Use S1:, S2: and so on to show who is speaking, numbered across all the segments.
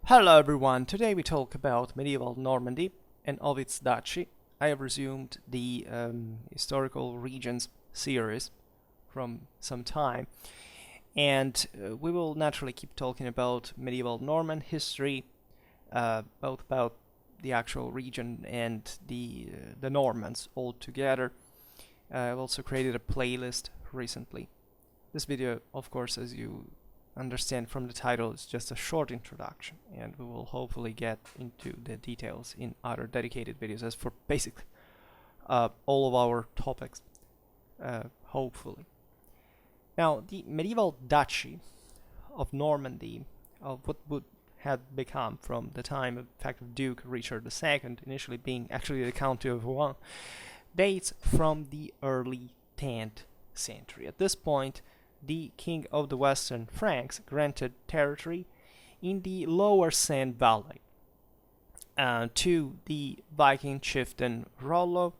S1: Hello everyone, today we talk about medieval Normandy and of its duchy. I have resumed the historical regions series from some time, and we will naturally keep talking about medieval Norman history, both about the actual region and the Normans all together. I've also created a playlist recently. This video, of course, as you understand from the title, is just a short introduction, and we will hopefully get into the details in other dedicated videos as for basically all of our topics, hopefully. Now, the medieval Duchy of Normandy, of what would have become from the time of, in fact, of Duke Richard II, initially being actually the County of Rouen, dates from the early 10th century. At this point, the king of the Western Franks granted territory in the lower Seine Valley to the Viking chieftain Rolf,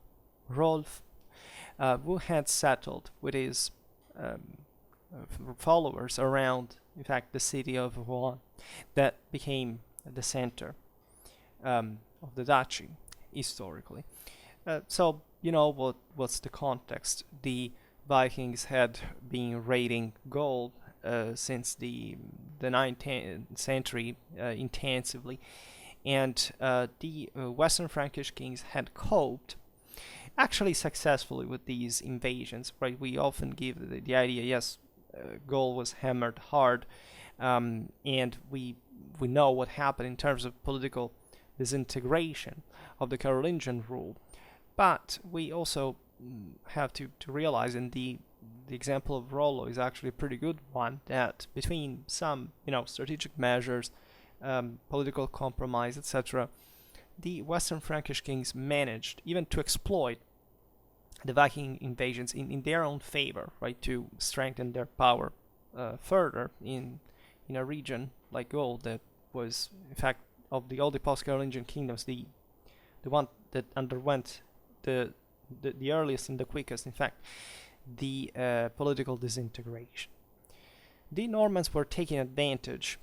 S1: who had settled with his followers around, in fact, the city of Rouen, that became the center of the duchy historically. So, you know what's the context? The Vikings had been raiding Gaul since the 19th century intensively, and the Western Frankish kings had coped actually successfully with these invasions. Right? We often give the idea, yes, Gaul was hammered hard, and we know what happened in terms of political disintegration of the Carolingian rule, but we also have to realize, and the example of Rollo is actually a pretty good one, that between some strategic measures, political compromise, etc., the Western Frankish kings managed even to exploit the Viking invasions in their own favor, right, to strengthen their power further in a region like Gaul that was, in fact, of all the post-Carolingian kingdoms, the one that underwent the earliest and the quickest, in fact, the political disintegration. The Normans were taking advantage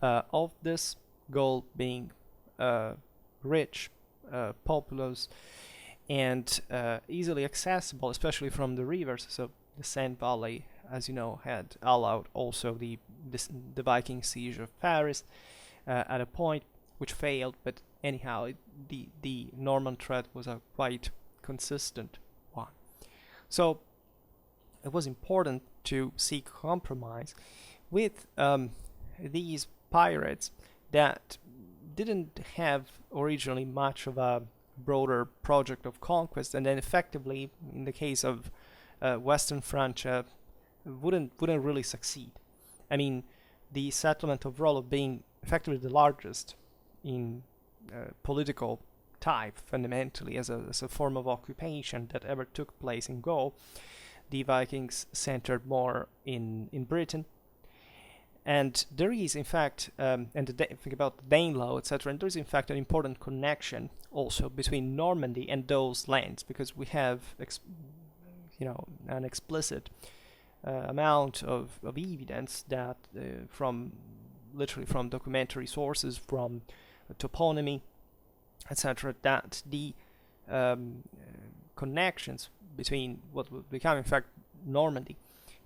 S1: of this, Gaul being rich, populous, and easily accessible, especially from the rivers. So the Seine Valley, as you know, had allowed also the Viking siege of Paris at a point, which failed. But anyhow, the Norman threat was a quite consistent one. So it was important to seek compromise with these pirates that didn't have originally much of a broader project of conquest, and then effectively, in the case of Western Francia, wouldn't really succeed. I mean, the settlement of Rollo being effectively the largest in political type, fundamentally, as a form of occupation that ever took place in Gaul. The Vikings centered more in Britain, and there is, in fact, think about the Danelaw, etc., and there is, in fact, an important connection also between Normandy and those lands, because we have an explicit amount of evidence that literally from documentary sources, from toponymy, etc., that the connections between what would become, in fact, Normandy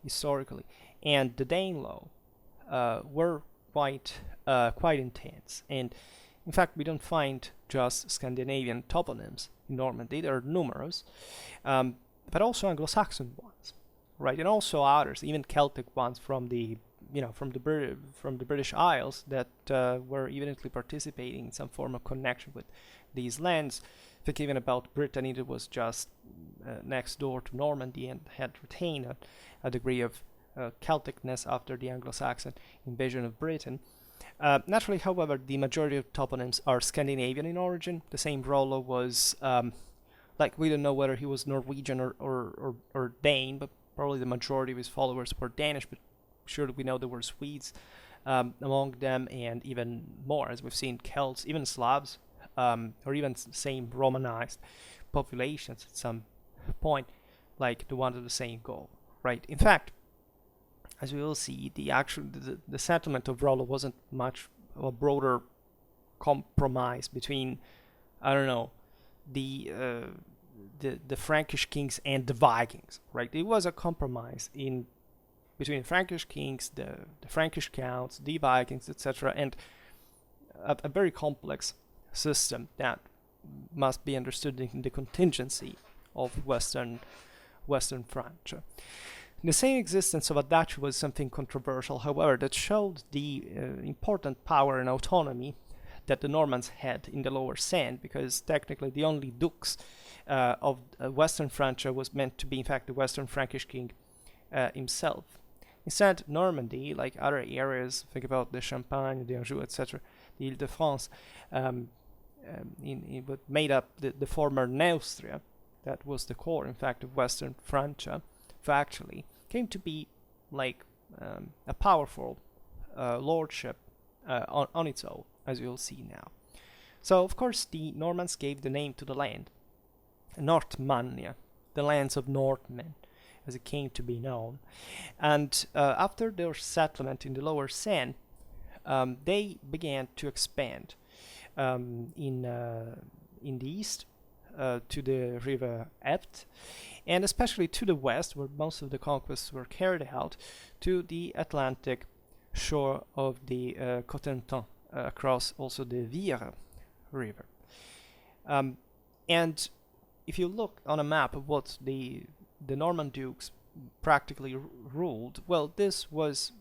S1: historically and the Danelaw were quite intense. And in fact, we don't find just Scandinavian toponyms in Normandy. There are numerous, but also Anglo-Saxon ones, right, and also others, even Celtic ones from the British Isles that were evidently participating in some form of connection with these lands. Think even about Brittany, it was just next door to Normandy and had retained a degree of Celticness after the Anglo-Saxon invasion of Britain. Naturally, however, the majority of toponyms are Scandinavian in origin. The same Rollo was, we don't know whether he was Norwegian or Dane, but probably the majority of his followers were Danish, but surely we know there were Swedes among them, and even more, as we've seen, Celts, even Slavs, or even same Romanized populations at some point, like the one of the same Gaul, right? In fact, as we will see, the settlement of Rollo wasn't much a broader compromise between, I don't know, the Frankish kings and the Vikings, right? It was a compromise in between the Frankish kings, the Frankish counts, the Vikings, etc., and a very complex system that must be understood in the contingency of Western France. The same existence of a duchy was something controversial, however, that showed the important power and autonomy that the Normans had in the Lower Seine, because technically the only dukes of Western Francia was meant to be, in fact, the Western Frankish king himself. Instead, Normandy, like other areas, think about the Champagne, the Anjou, etc., the Ile-de-France, what made up the former Neustria, that was the core, in fact, of Western Francia, factually, came to be like a powerful lordship on its own, as you'll see now. So, of course, the Normans gave the name to the land, Nortmannia, the lands of Northmen, as it came to be known. And after their settlement in the Lower Seine, they began to expand in the east to the river Epte, and especially to the west, where most of the conquests were carried out, to the Atlantic shore of the Cotentin, across also the Vire river. And if you look on a map of what the Norman dukes practically ruled, well, this was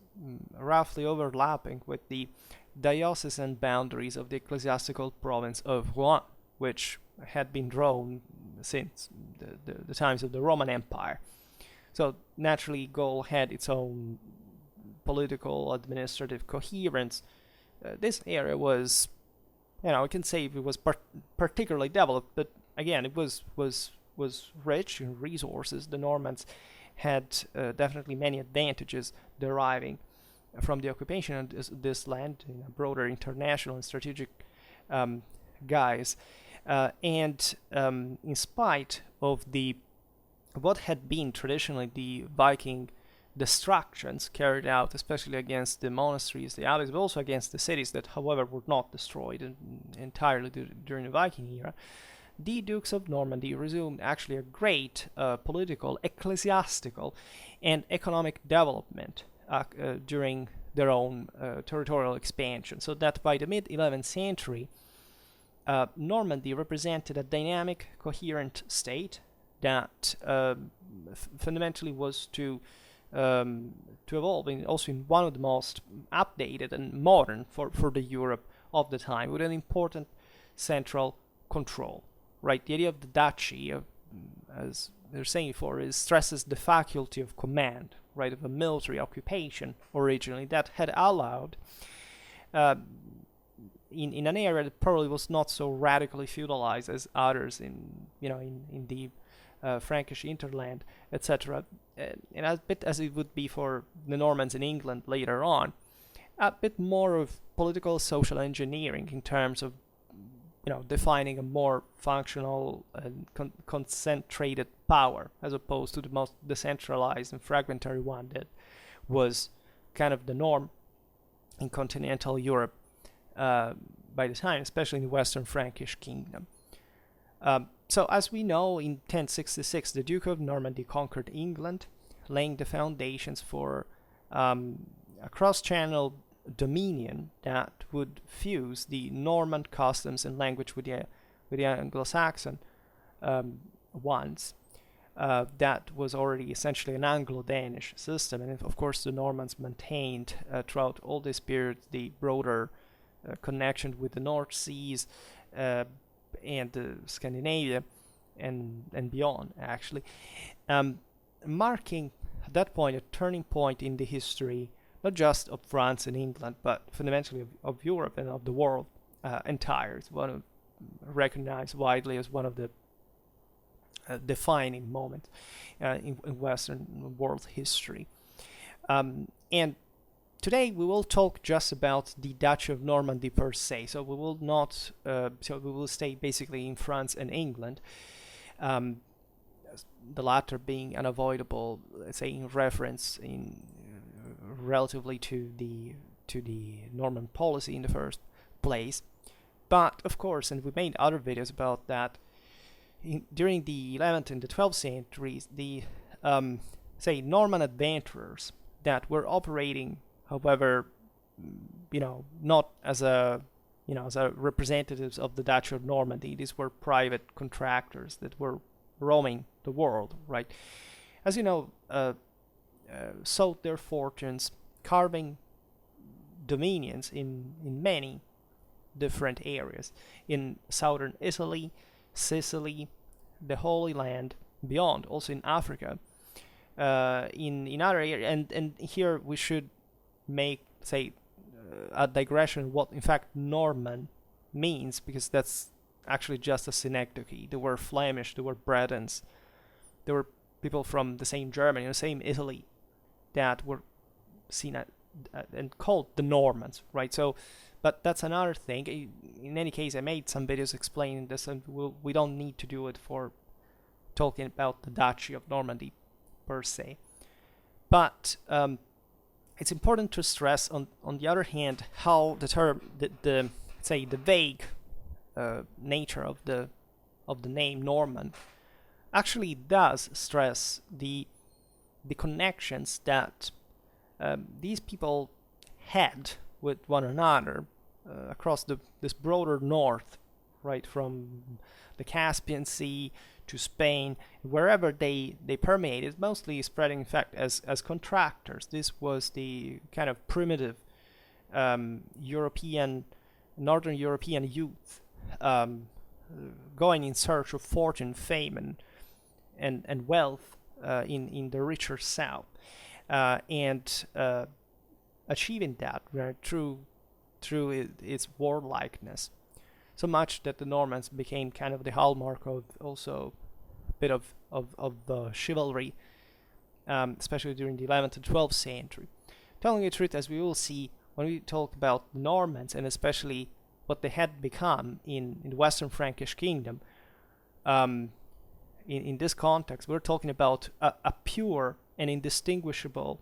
S1: roughly overlapping with the diocesan boundaries of the ecclesiastical province of Rouen, which had been drawn since the times of the Roman Empire. So naturally, Gaul had its own political, administrative coherence. This area was, I can say it was particularly developed, but again, it was rich in resources. The Normans had definitely many advantages deriving from the occupation of this land in a broader international and strategic guise. And in spite of what had been traditionally the Viking destructions carried out, especially against the monasteries, the abbeys, but also against the cities that, however, were not destroyed entirely during the Viking era, the Dukes of Normandy resumed actually a great political, ecclesiastical, and economic development during their own territorial expansion, so that by the mid-11th century, Normandy represented a dynamic, coherent state that fundamentally was to evolve also in one of the most updated and modern for the Europe of the time, with an important central control. Right, the idea of the duchy, as they're saying before, stresses the faculty of command, right, of a military occupation originally that had allowed, in an area that probably was not so radically feudalized as others in the Frankish hinterland, etc., and as bit as it would be for the Normans in England later on, a bit more of political social engineering in terms of defining a more functional and concentrated power, as opposed to the most decentralized and fragmentary one that was kind of the norm in continental Europe by the time, especially in the Western Frankish kingdom. So as we know, in 1066, the Duke of Normandy conquered England, laying the foundations for a cross-channel dominion that would fuse the Norman customs and language with the Anglo-Saxon ones. That was already essentially an Anglo-Danish system, and of course the Normans maintained throughout all this period the broader connection with the North Seas and Scandinavia and beyond, actually, marking at that point a turning point in the history not just of France and England, but fundamentally of Europe and of the world entire. It's recognized widely as one of the defining moments in Western world history. And today we will talk just about the Duchy of Normandy per se. So we will not. So we will stay basically in France and England. The latter being unavoidable, let's say, in reference in relatively to the to the Norman policy in the first place. But of course, and we made other videos about that, during the 11th and the 12th centuries, the say Norman adventurers that were operating, however, not as a as a representatives of the Duchy of Normandy. These were private contractors that were roaming the world, right? As you know, sought their fortunes, carving dominions in many different areas, in southern Italy, Sicily, the Holy Land, beyond, also in Africa, in other areas, and here we should make, say, a digression what in fact Norman means, because that's actually just a synecdoche. There were Flemish, there were Bretons, there were people from the same Germany, the same Italy, that were seen and called the Normans, right? So, but that's another thing. In any case, I made some videos explaining this, and we don't need to do it for talking about the Duchy of Normandy per se. But it's important to stress, on the other hand, how the term, the vague nature of the name Norman actually does stress the connections that these people had with one another across this broader north, right, from the Caspian Sea to Spain, wherever they permeated, mostly spreading in fact as contractors. This was the kind of primitive Northern European youth going in search of fortune, fame, and wealth in the richer south, and achieving that through its warlikeness. So much that the Normans became kind of the hallmark of also a bit of the chivalry, especially during the 11th and 12th century. Telling the truth, as we will see when we talk about the Normans, and especially what they had become in the Western Frankish kingdom, in this context, we're talking about a pure and indistinguishable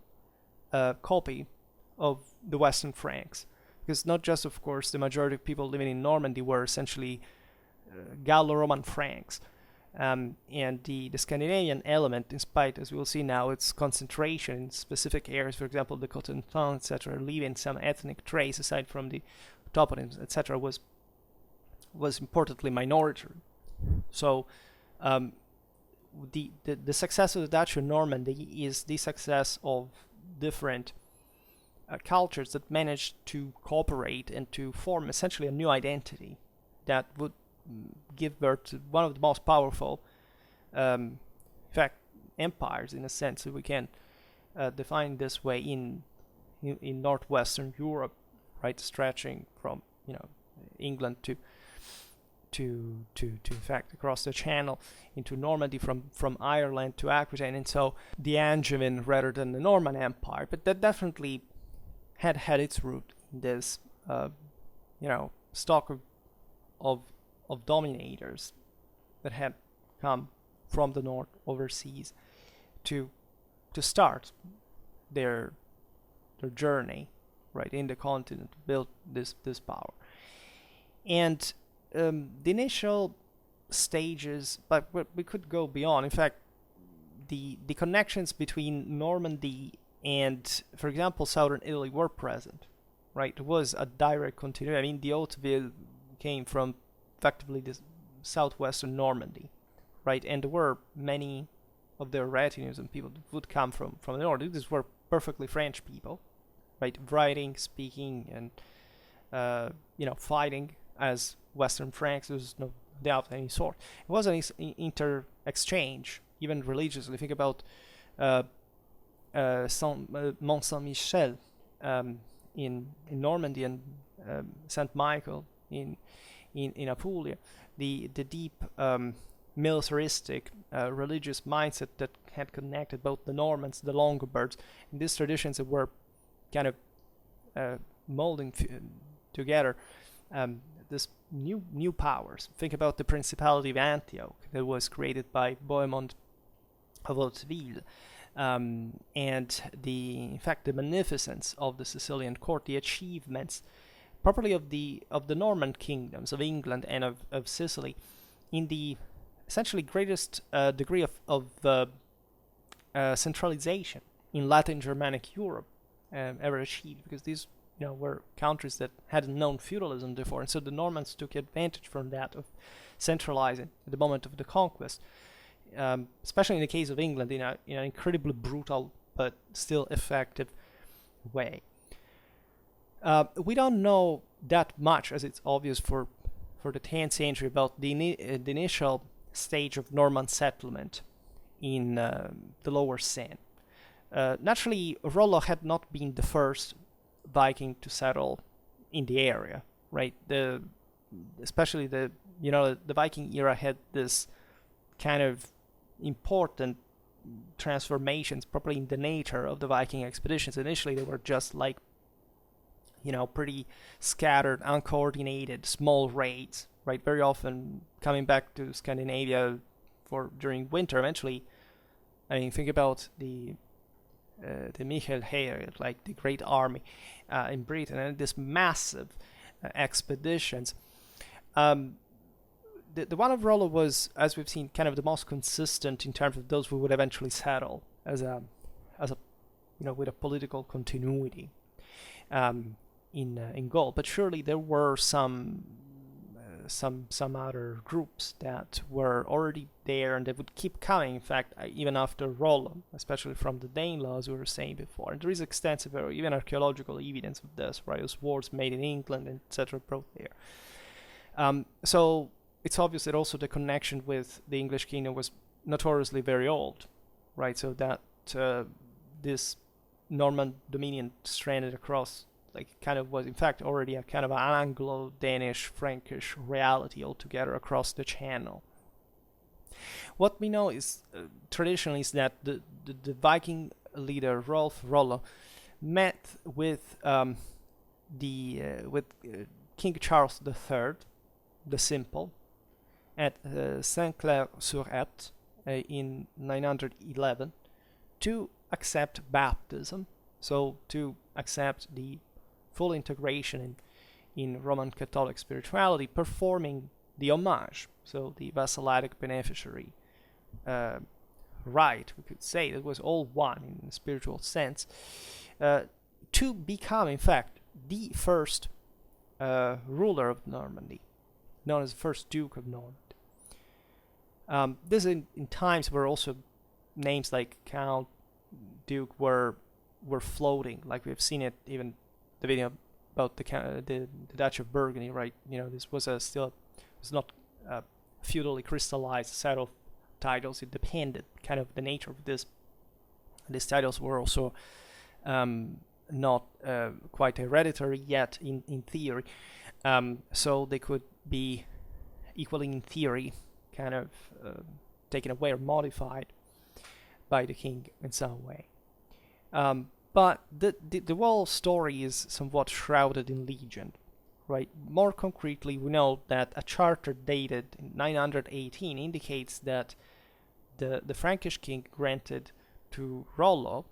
S1: copy of the Western Franks. Because not just, of course, the majority of people living in Normandy were essentially Gallo-Roman Franks, and the Scandinavian element, in spite, as we will see now, its concentration in specific areas, for example, the Cotentin, etc., leaving some ethnic trace aside from the toponyms, etc., was importantly minority. So the success of the Duchy of Normandy is the success of different cultures that managed to cooperate and to form essentially a new identity that would give birth to one of the most powerful, in fact, empires, in a sense, if we can define this way, in northwestern Europe, right, stretching from England to in fact across the Channel into Normandy, from Ireland to Aquitaine, and so the Angevin rather than the Norman Empire. But that definitely had its root in this stock of dominators that had come from the north overseas to start their journey, right, in the continent, to build this power. And the initial stages, but we could go beyond. In fact, the connections between Normandy and, for example, southern Italy were present, right? It was a direct continuity. I mean, the Hauteville came from effectively the southwestern Normandy, right? And there were many of their retinues and people that would come from the north. These were perfectly French people, right? Writing, speaking, and fighting as Western Franks. There was no doubt of any sort. It was an inter-exchange, even religiously. Think about Mont Saint-Michel in Normandy, and Saint Michael in Apulia. The deep militaristic religious mindset that had connected both the Normans, the Longobards, and these traditions that were kind of molding together this new powers. Think about the Principality of Antioch that was created by Bohemond of Hauteville. and in fact, the magnificence of the Sicilian court, the achievements, properly of the Norman kingdoms of England and of Sicily, in the essentially greatest degree of centralization in Latin Germanic Europe ever achieved, because these were countries that hadn't known feudalism before, and so the Normans took advantage from that, of centralizing at the moment of the conquest, especially in the case of England, in an incredibly brutal but still effective way. We don't know that much, as it's obvious for the 10th century, about the initial stage of Norman settlement in the Lower Seine. Naturally, Rollo had not been the first Viking to settle in the area, right? Especially the Viking era had this kind of important transformations, probably in the nature of the Viking expeditions. Initially, they were just like, pretty scattered, uncoordinated, small raids, right? Very often coming back to Scandinavia during winter. Eventually, I mean, think about the Michael Heer, like the Great Army in Britain, and this massive expeditions. The one of Rollo was, as we've seen, kind of the most consistent in terms of those who would eventually settle as a with a political continuity in Gaul. But surely there were some other groups that were already there, and they would keep coming, in fact, even after Rollo, especially from the Danelaws we were saying before. And there is extensive, even archaeological evidence of this, right? Swords made in England, etc., brought there. So it's obvious that also the connection with the English kingdom was notoriously very old, right? So that this Norman dominion stranded across, kind of was in fact already a kind of an Anglo-Danish, Frankish reality altogether across the channel. What we know is traditionally is that the Viking leader Rollo met with King Charles III, the Simple, at Saint-Clair-sur-Epte in 911 to accept baptism, so to accept the full integration in Roman Catholic spirituality, performing the homage, so the vassalitic beneficiary rite, we could say, that was all one in a spiritual sense, to become, in fact, the first ruler of Normandy, known as the first Duke of Normandy. This in times where also names like Count, Duke were floating, like we've seen it even the video about the Duchy of Burgundy, right? This was was not a feudally crystallized set of titles. It depended kind of the nature of this. These titles were also not quite hereditary yet in theory, so they could be equally in theory kind of taken away or modified by the king in some way. But the whole story is somewhat shrouded in legend, right? More concretely, we know that a charter dated in 918 indicates that the Frankish king granted to Rollo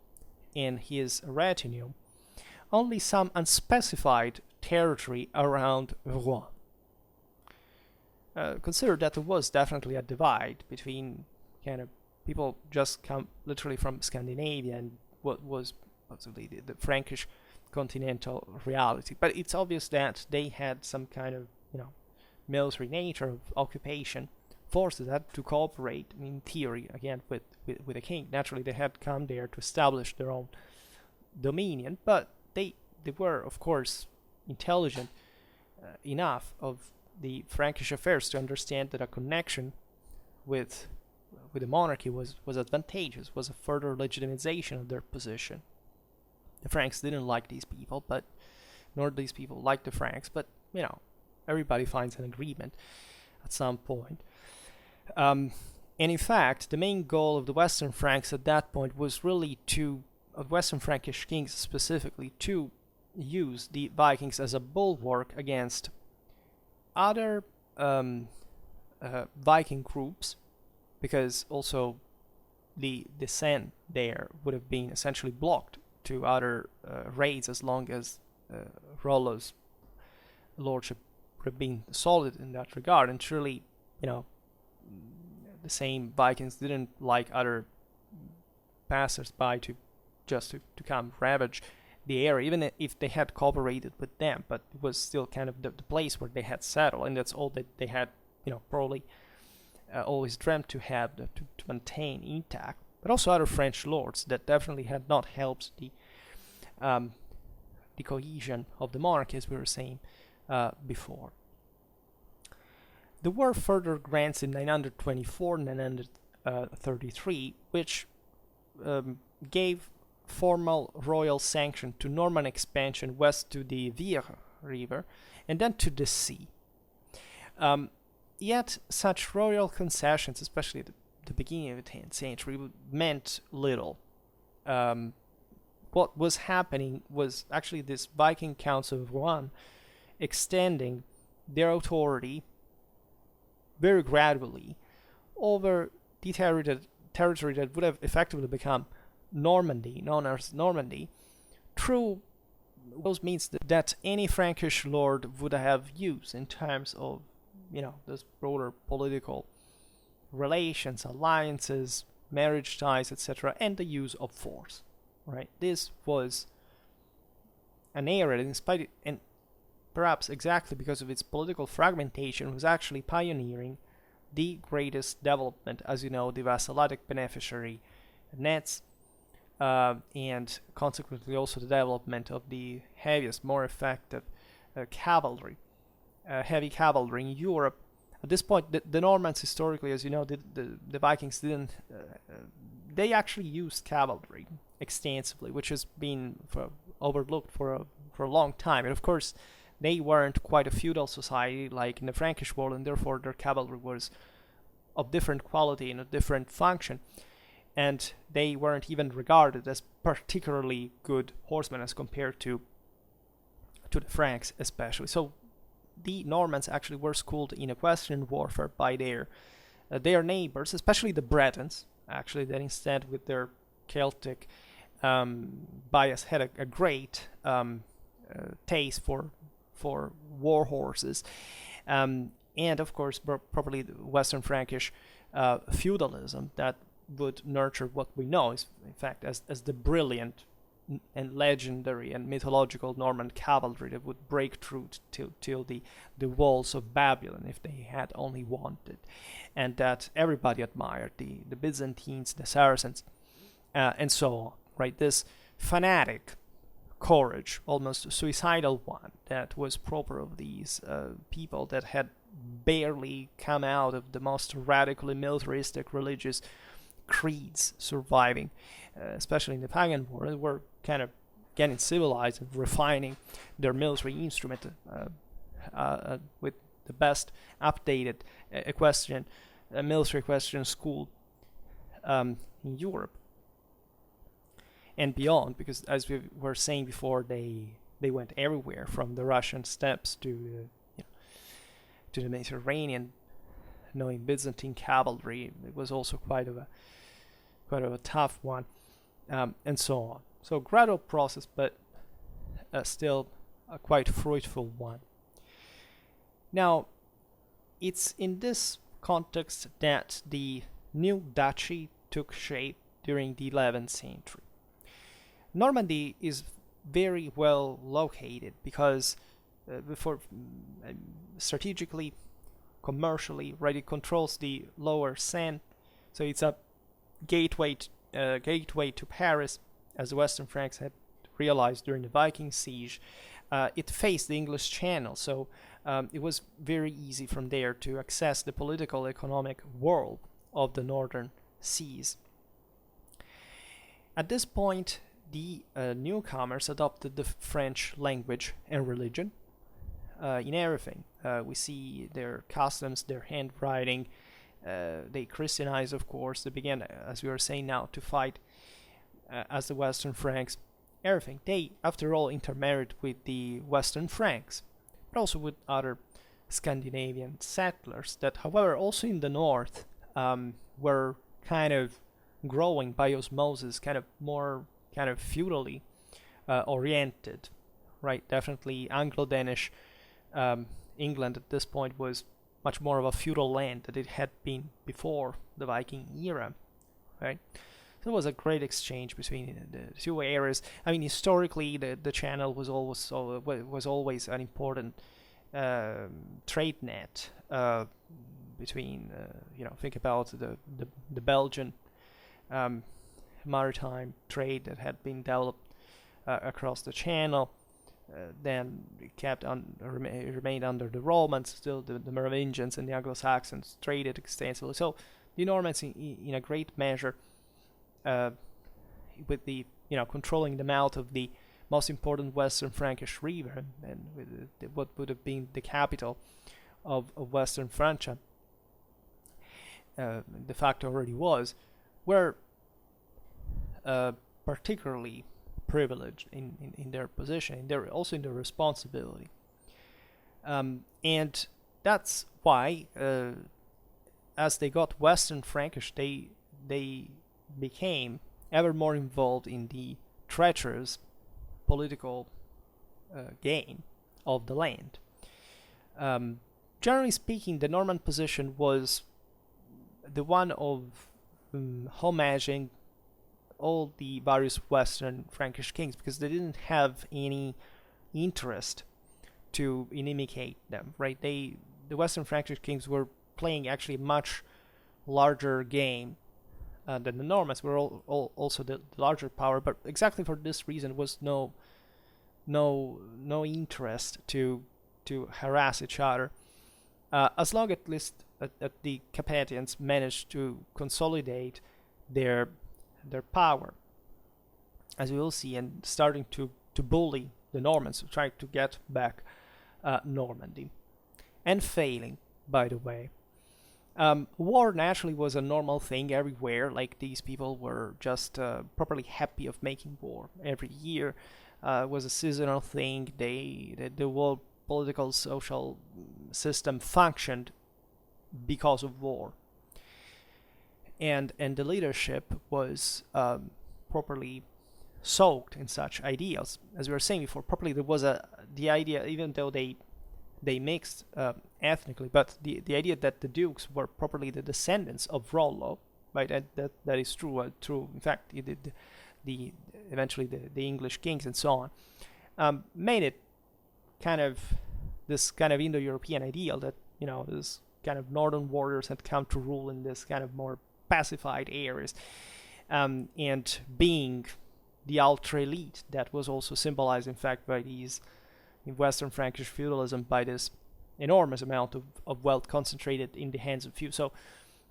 S1: and his retinue only some unspecified territory around Rouen. Consider that there was definitely a divide between kind of people just come literally from Scandinavia and what was possibly the Frankish continental reality. But it's obvious that they had some kind of military nature of occupation forces that had to cooperate in theory again with the king. Naturally, they had come there to establish their own dominion, but they were of course intelligent enough of the Frankish affairs to understand that a connection with the monarchy was advantageous, was a further legitimization of their position. The Franks didn't like these people, but nor these people liked the Franks, but everybody finds an agreement at some point. And in fact, the main goal of the Western Franks at that point was really of Western Frankish kings specifically, to use the Vikings as a bulwark against other Viking groups, because also the descent there would have been essentially blocked to other raids as long as Rollo's lordship would have been solid in that regard. And surely, the same Vikings didn't like other passers-by to come ravage the area, even if they had cooperated with them, but it was still kind of the place where they had settled, and that's all that they had, probably always dreamt to have, to maintain intact. But also other French lords that definitely had not helped the cohesion of the monarchy, as we were saying before. The war further grants in 924 and 933, which gave formal royal sanction to Norman expansion west to the Vire River and then to the sea. Yet such royal concessions, especially at the beginning of the 10th century, meant little. What was happening was actually this Viking Council of Rouen extending their authority very gradually over the territory that would have effectively become Normandy, known as Normandy, through those means that any Frankish lord would have used in terms of, those broader political relations, alliances, marriage ties, etc., and the use of force. Right? This was an area that, in spite and perhaps exactly because of its political fragmentation, was actually pioneering the greatest development, as you know, the vassalitic beneficiary nets, and consequently also the development of the heaviest, more effective cavalry, heavy cavalry in Europe. At this point, the Normans historically, as you know, the Vikings didn't. They actually used cavalry extensively, which has been overlooked for a long time. And of course, they weren't quite a feudal society like in the Frankish world, and therefore their cavalry was of different quality and a different function. And they weren't even regarded as particularly good horsemen as compared to the Franks, especially. So the Normans actually were schooled in equestrian warfare by their neighbors, especially the Bretons, actually, that instead with their Celtic bias had a great taste for war horses, and of course probably the Western Frankish feudalism that would nurture what we know is, in fact, as the brilliant and legendary and mythological Norman cavalry that would break through till the walls of Babylon if they had only wanted, and that everybody admired, the Byzantines, the Saracens, and so on. Right, this fanatic courage, almost suicidal one, that was proper of these people that had barely come out of the most radically militaristic religious creeds surviving, especially in the pagan world. They were kind of getting civilized and refining their military instrument with the best updated military equestrian school in Europe and beyond, because as we were saying before, they went everywhere from the Russian steppes to the Mediterranean, knowing Byzantine cavalry. It was also quite of a tough one, and so on. So gradual process, but still a quite fruitful one. Now, it's in this context that the new duchy took shape during the 11th century. Normandy is very well located because strategically, commercially, right, it controls the lower Seine, so it's a gateway to Paris, as the Western Franks had realized during the Viking siege. It faced the English Channel, so it was very easy from there to access the political, economic world of the northern seas. At this point, the newcomers adopted the French language and religion in everything. We see their customs, their handwriting. They Christianized, of course. They began, as we were saying now, to fight as the Western Franks. Everything. They, after all, intermarried with the Western Franks, but also with other Scandinavian settlers that, however, also in the north were kind of growing by osmosis, kind of more kind of feudally oriented, right? Definitely Anglo-Danish England at this point was much more of a feudal land than it had been before the Viking era, right? So it was a great exchange between the two areas. I mean, historically, the channel was always an important trade net between, think about the Belgian maritime trade that had been developed across the channel. Then it remained under the Romans. Still, the Merovingians and the Anglo-Saxons traded extensively. So the Normans, in a great measure, with the controlling the mouth of the most important Western Frankish river, and with what would have been the capital of Western Francia, de facto already was, were particularly privileged in their position, also in their responsibility, and that's why, as they got Western Frankish, they became ever more involved in the treacherous political game of the land. Generally speaking, the Norman position was the one of homaging all the various Western Frankish kings, because they didn't have any interest to inimitate them, right? The Western Frankish kings were playing actually a much larger game than the Normans. Were also the larger power, but exactly for this reason was no interest to harass each other, as long at least that the Capetians managed to consolidate their power, as we will see, and starting to bully the Normans, trying to get back Normandy, and failing, by the way. War naturally was a normal thing everywhere. Like, these people were just properly happy of making war every year. It was a seasonal thing. The whole political social system functioned because of war, and the leadership was properly soaked in such ideals. As we were saying before, properly there was the idea, even though they mixed ethnically, but the idea that the dukes were properly the descendants of Rollo, right? That is true. In fact, eventually the English kings and so on, made it kind of this kind of Indo-European ideal that this kind of northern warriors had come to rule in this kind of more pacified areas, and being the ultra elite that was also symbolized, in fact, by these in Western Frankish feudalism, by this enormous amount of wealth concentrated in the hands of few. So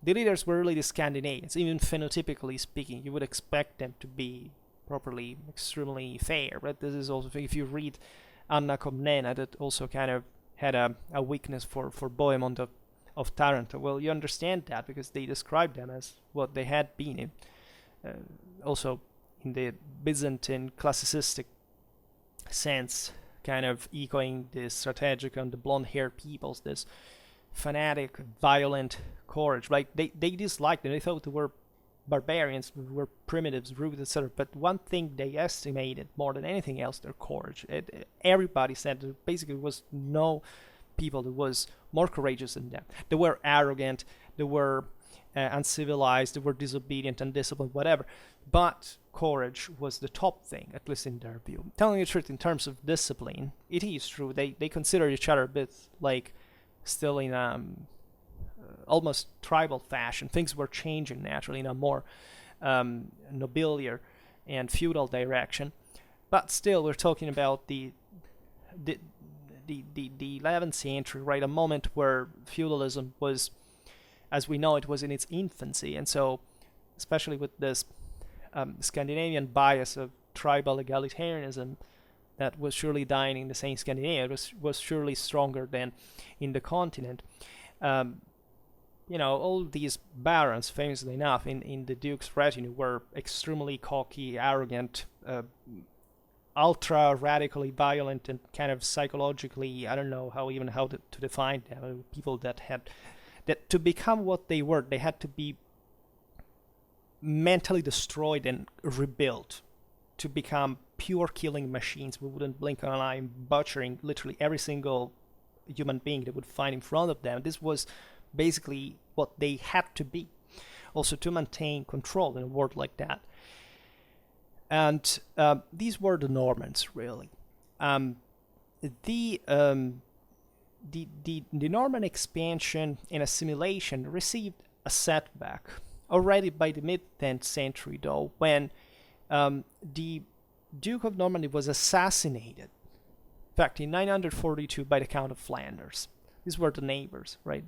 S1: the leaders were really the Scandinavians. Even phenotypically speaking, you would expect them to be properly extremely fair. But this is also, if you read Anna Komnena, that also kind of had a weakness for Bohemond of Taranto. Well, you understand that because they described them as what they had been in, also in the Byzantine classicistic sense, kind of echoing the strategic and the blonde-haired peoples, this fanatic, violent courage. Like, they disliked them. They thought they were barbarians, were primitives, rude, etc. But one thing they estimated more than anything else, their courage. Everybody said there basically was no people that was more courageous than them. They were arrogant, they were uncivilized, they were disobedient, undisciplined, whatever. But courage was the top thing, at least in their view. Telling the truth, in terms of discipline, it is true. They consider each other a bit like still in almost tribal fashion. Things were changing naturally in a more nobiliar and feudal direction. But still, we're talking about the 11th century, right? A moment where feudalism was, as we know, it was in its infancy. And so, especially with this Scandinavian bias of tribal egalitarianism that was surely dying in the same Scandinavia, it was surely stronger than in the continent. All these barons, famously enough, in the Duke's retinue were extremely cocky, arrogant, ultra radically violent, and kind of psychologically, I don't know how to define them. People that to become what they were, they had to be mentally destroyed and rebuilt to become pure killing machines. We wouldn't blink an eye, butchering literally every single human being they would find in front of them. This was basically what they had to be, also to maintain control in a world like that. And these were the Normans, really. The Norman expansion and assimilation received a setback already by the mid-10th century, though, when the Duke of Normandy was assassinated, in fact, in 942 by the Count of Flanders. These were the neighbors, right?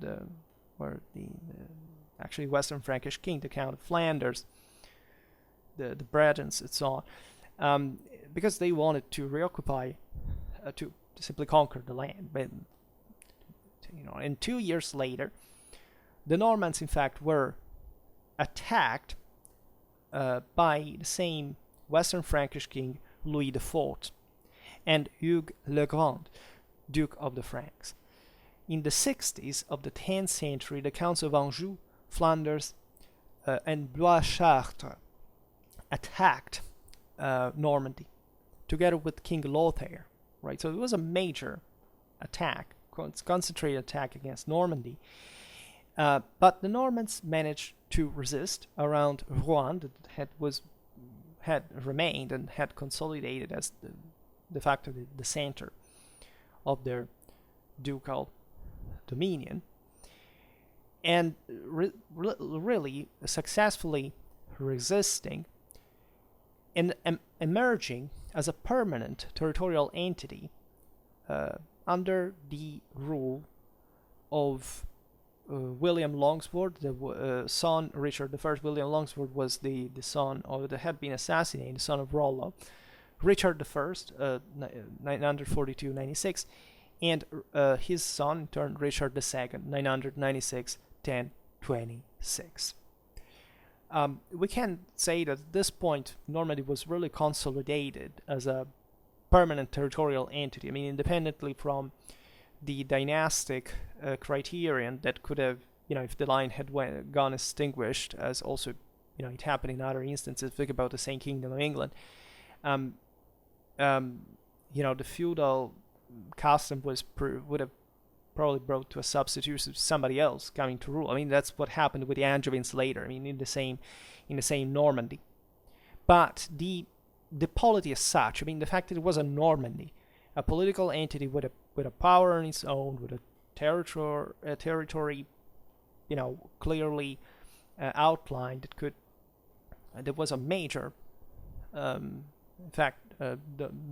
S1: Actually Western Frankish king, the Count of Flanders, the Bretons, and so on, because they wanted to reoccupy, to simply conquer the land. But and 2 years later, the Normans, in fact, were attacked by the same Western Frankish king Louis IV and Hugues le Grand, Duke of the Franks. In the 60s of the 10th century, the Counts of Anjou, Flanders, and Blois-Chartres attacked Normandy together with King Lothair. Right, so it was a major attack, concentrated attack against Normandy. But the Normans managed to resist around Rouen, that had remained and had consolidated as de facto the center of their ducal dominion, and really successfully resisting and emerging as a permanent territorial entity under the rule of William Longsword, the son, Richard I. William Longsword was the son of, that had been assassinated, the son of Rollo. Richard I, 942-96, and his son, in turn, Richard II, 996-1026. We can say that at this point, Normandy was really consolidated as a permanent territorial entity. I mean, independently from the dynastic criterion that could have, if the line had gone extinguished, as also, it happened in other instances. Think about the same Kingdom of England. The feudal custom would have probably brought to a substitute of somebody else coming to rule. I mean, that's what happened with the Angevins later. I mean, in the same Normandy. But the polity as such, I mean, the fact that it was a Normandy, a political entity with a power on its own, with a territory, clearly outlined, that was a major, in fact, the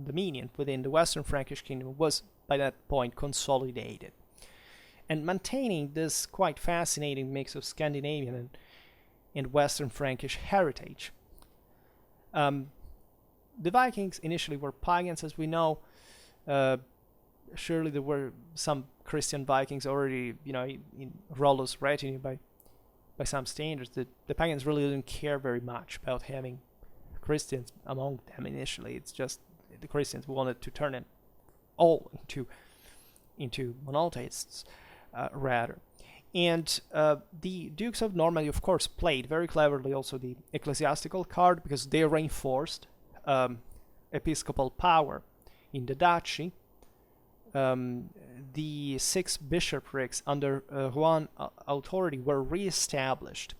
S1: dominion within the Western Frankish kingdom was by that point consolidated, and maintaining this quite fascinating mix of Scandinavian and Western Frankish heritage. The Vikings initially were pagans, as we know. Surely there were some Christian Vikings already, in Rollo's retinue by some standards. The pagans really didn't care very much about having Christians among them initially. It's just the Christians wanted to turn them all into monotheists, rather. And the Dukes of Normandy, of course, played very cleverly also the ecclesiastical card, because they reinforced episcopal power in the duchy. The 6 bishoprics under Rouen authority were re-established,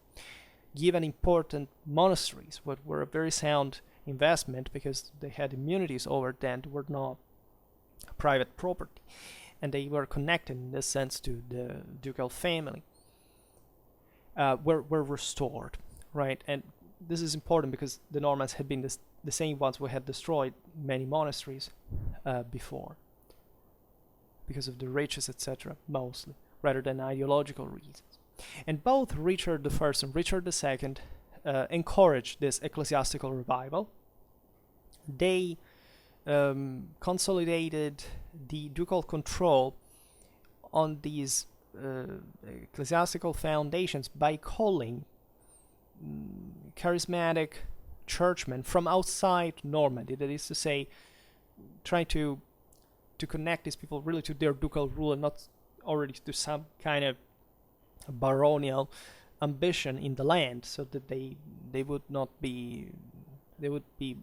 S1: given important monasteries, what were a very sound investment because they had immunities over them, were not private property, and they were connected in this sense to the ducal family, were restored, right? And this is important because the Normans had been the same ones who had destroyed many monasteries before, because of the riches, etc., mostly, rather than ideological reasons. And both Richard I and Richard II encouraged this ecclesiastical revival. They consolidated the ducal control on these ecclesiastical foundations by calling charismatic churchmen from outside Normandy, that is to say, trying to connect these people really to their ducal rule and not already to some kind of baronial ambition in the land, so that they would not be they would be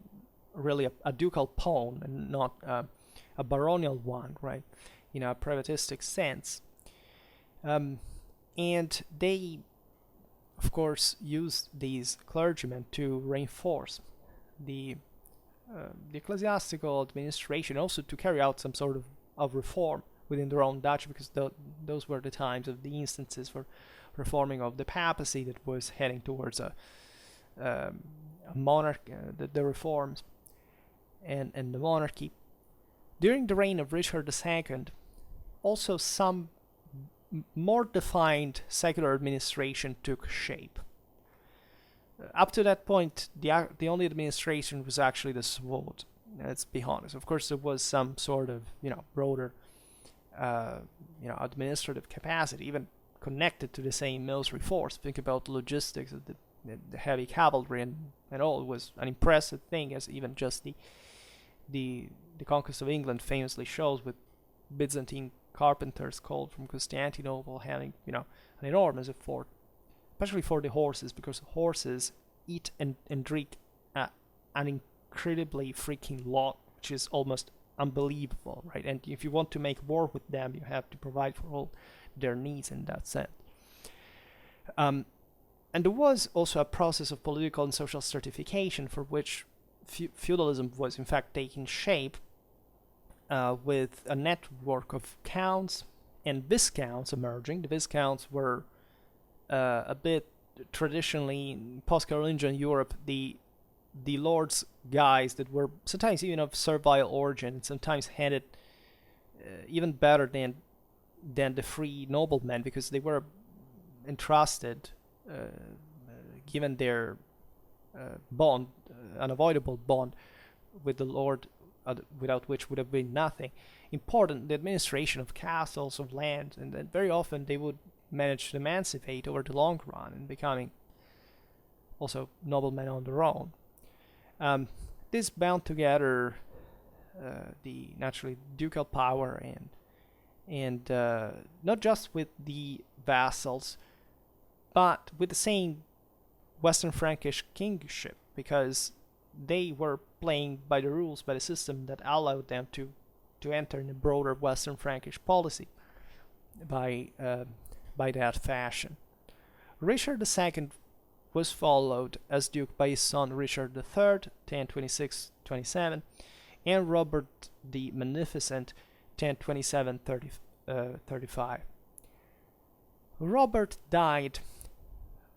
S1: really a ducal pawn and not a baronial one, right, in a privatistic sense. And they, of course, used these clergymen to reinforce the ecclesiastical administration, also to carry out some sort of reform within their own duchy, because those were the times of the instances for reforming of the papacy that was heading towards a monarch, the reforms and the monarchy. During the reign of Richard II, also some more defined secular administration took shape. Up to that point, the only administration was actually the sword. Let's be honest. Of course, there was some sort of broader administrative capacity, even connected to the same military force. Think about the logistics of the heavy cavalry and all. It was an impressive thing, as even just the Conquest of England famously shows, with Byzantine carpenters called from Constantinople having an enormous effort, especially for the horses, because horses eat and drink an incredibly freaking lot, which is almost unbelievable, right? And if you want to make war with them, you have to provide for all their needs in that sense. And there was also a process of political and social stratification, for which feudalism was in fact taking shape, with a network of counts and viscounts emerging. The viscounts were a bit traditionally in post-Carolingian Europe the lords' guys that were sometimes even of servile origin, and sometimes had it even better than the free noblemen, because they were entrusted, given their bond, unavoidable bond with the lord, without which would have been nothing. Important, the administration of castles, of land, and then very often they would manage to emancipate over the long run and becoming also noblemen on their own. This bound together the naturally ducal power and not just with the vassals, but with the same Western Frankish kingship, because they were playing by the rules, by the system that allowed them to enter in a broader Western Frankish policy by that fashion. Richard II was followed as duke by his son Richard III, 1026-27, and Robert the Magnificent, 1027-35. Robert died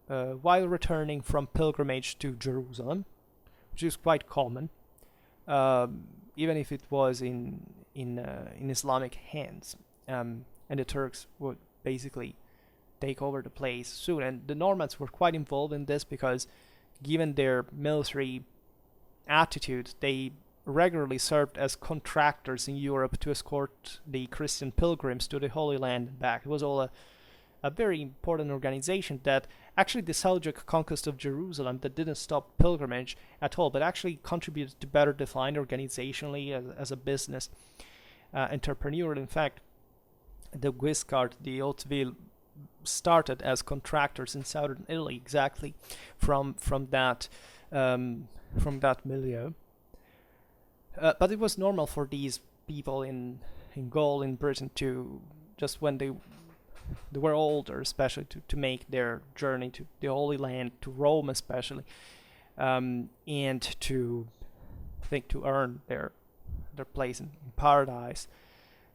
S1: while returning from pilgrimage to Jerusalem, which is quite common, even if it was in Islamic hands, and the Turks would basically take over the place soon. And the Normans were quite involved in this because, given their military attitude, they regularly served as contractors in Europe to escort the Christian pilgrims to the Holy Land and back. It was all a very important organization that actually the Seljuk conquest of Jerusalem, that didn't stop pilgrimage at all, but actually contributed to better defined organizationally as a business entrepreneur. In fact, the Guiscard, the Hauteville, started as contractors in southern Italy, exactly from that milieu. But it was normal for these people in Gaul, in Britain, to just when they were older, especially to make their journey to the Holy Land, to Rome especially, and to earn their place in paradise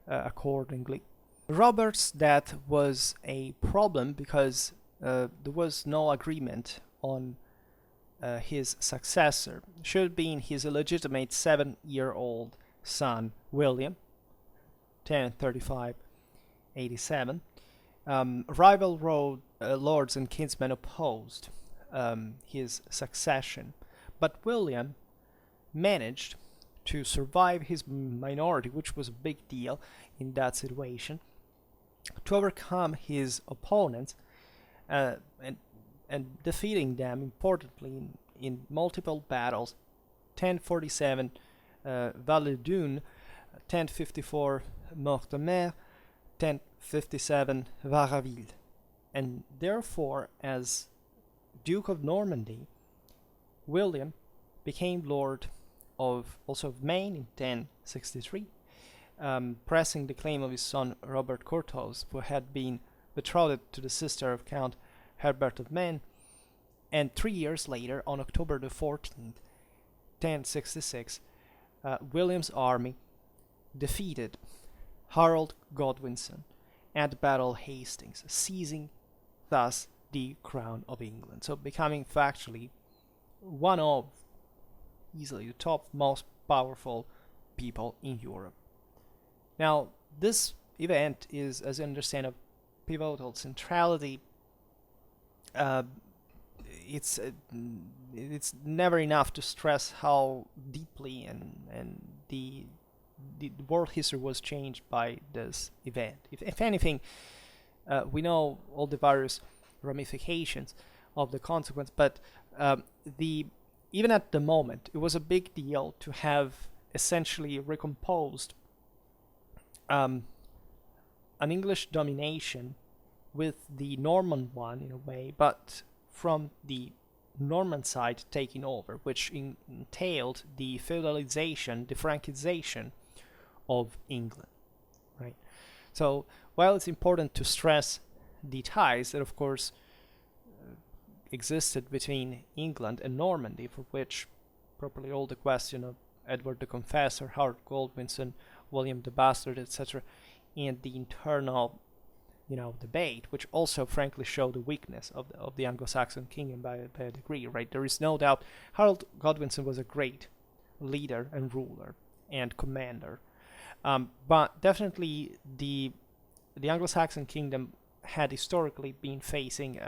S1: accordingly. Robert's death was a problem because there was no agreement on his successor. Should have been his illegitimate 7-year-old son William, 1035-87. Rival lords and kinsmen opposed his succession, but William managed to survive his minority, which was a big deal in that situation, to overcome his opponents and defeating them importantly in multiple battles. 1047 Val-le-Dunes, 1054 Mortemer, 1057 Varaville, and therefore, as Duke of Normandy, William became Lord of also of Maine in 1063, pressing the claim of his son Robert Courteous, who had been betrothed to the sister of Count Herbert of Maine. And 3 years later, on October the 14th, 1066, William's army defeated Harold Godwinson at Battle Hastings, seizing thus the crown of England. So becoming factually one of easily the top most powerful people in Europe. Now, this event is, as you understand, of pivotal centrality. It's never enough to stress how deeply and the world history was changed by this event. If anything, we know all the various ramifications of the consequence, but even at the moment, it was a big deal to have essentially recomposed an English domination with the Norman one in a way, but from the Norman side taking over, which entailed the feudalization, the Frankization of England, right? So while it's important to stress the ties that, of course, existed between England and Normandy, for which properly all the question of Edward the Confessor, Harold Godwinson, William the Bastard, etc., and the internal, debate, which also frankly show the weakness of the Anglo-Saxon kingdom by a degree, right? There is no doubt Harold Godwinson was a great leader and ruler and commander, but definitely the Anglo-Saxon kingdom had historically been facing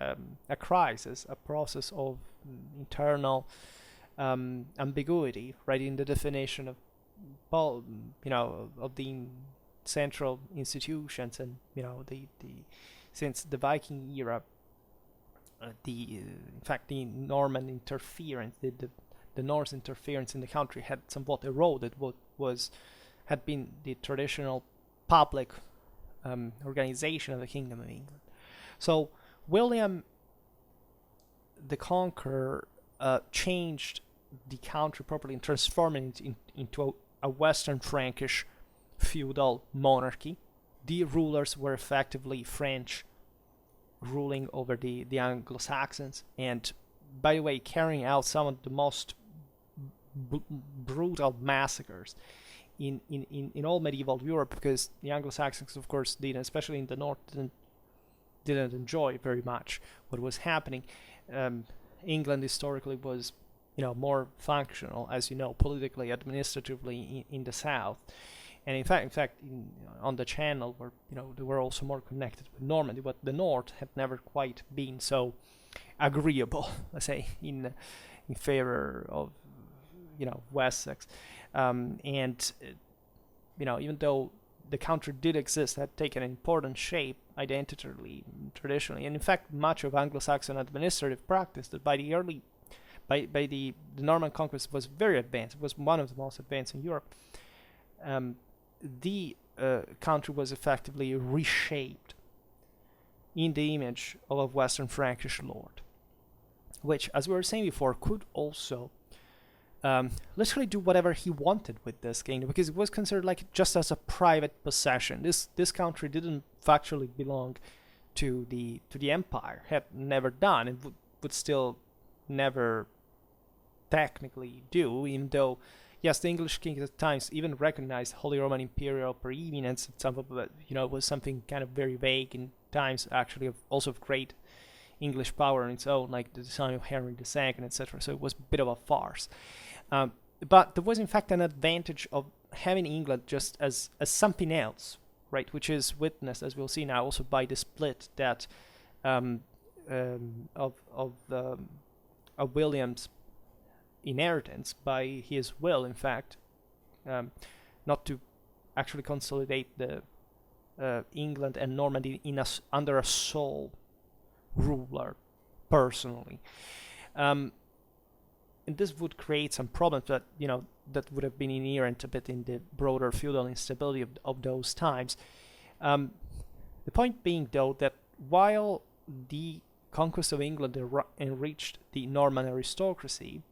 S1: a crisis, a process of internal ambiguity, right, in the definition of the central institutions, and since the Viking era, in fact the Norman interference, the Norse interference in the country had somewhat eroded what had been the traditional public organization of the Kingdom of England. So William the Conqueror changed the country properly and transforming it into a Western Frankish feudal monarchy. The rulers were effectively French, ruling over the Anglo-Saxons, and by the way, carrying out some of the most brutal massacres in all medieval Europe, because the Anglo-Saxons, of course, especially in the north, didn't enjoy very much what was happening. England historically was, more functional, as you know, politically, administratively in the south, and in fact, on the Channel, where they were also more connected with Normandy, but the north had never quite been so agreeable, let's say, in favor of Wessex, and even though the country did exist, had taken an important shape identitarily, traditionally, and in fact much of Anglo-Saxon administrative practice that by the Norman conquest was very advanced. It was one of the most advanced in Europe. The country was effectively reshaped in the image of a Western Frankish lord, which, as we were saying before, could also literally do whatever he wanted with this kingdom, because it was considered like just as a private possession. This country didn't factually belong to the empire, had never done, and would still never technically do, even though, yes, the English king at times even recognized Holy Roman Imperial preeminence. Some of it, was something kind of very vague in times, actually, also of great English power on its own, like the design of Henry II, etc. So it was a bit of a farce. But there was, in fact, an advantage of having England just as something else, right? Which is witnessed, as we'll see now, also by the split that of William's inheritance by his will, in fact, not to actually consolidate the England and Normandy under a sole ruler personally. And this would create some problems that that would have been inherent a bit in the broader feudal instability of those times. The point being, though, that while the conquest of England enriched the Norman aristocracy,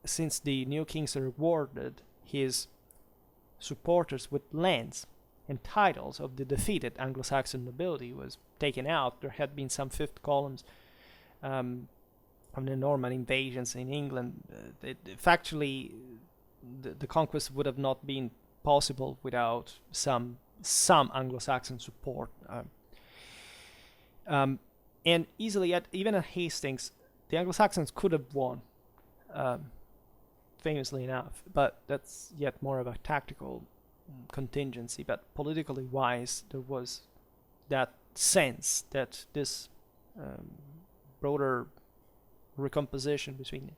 S1: since the new kings rewarded his supporters with lands and titles of the defeated Anglo-Saxon nobility was taken out. There had been some fifth columns of the Norman invasions in England. Factually, the conquest would have not been possible without some Anglo-Saxon support. And easily, even at Hastings, the Anglo-Saxons could have won, famously enough, but that's yet more of a tactical contingency. But politically wise, there was that sense that this broader recomposition between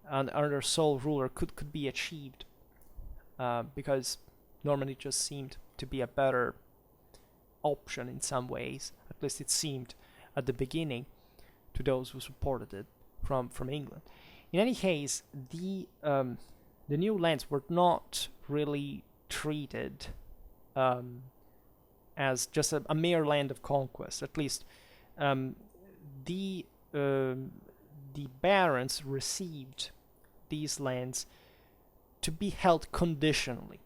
S1: another sole ruler could be achieved, because Normandy just seemed to be a better option in some ways. At least it seemed at the beginning to those who supported it from England. In any case, the new lands were not really treated as just a mere land of conquest. At least the barons received these lands to be held conditionally.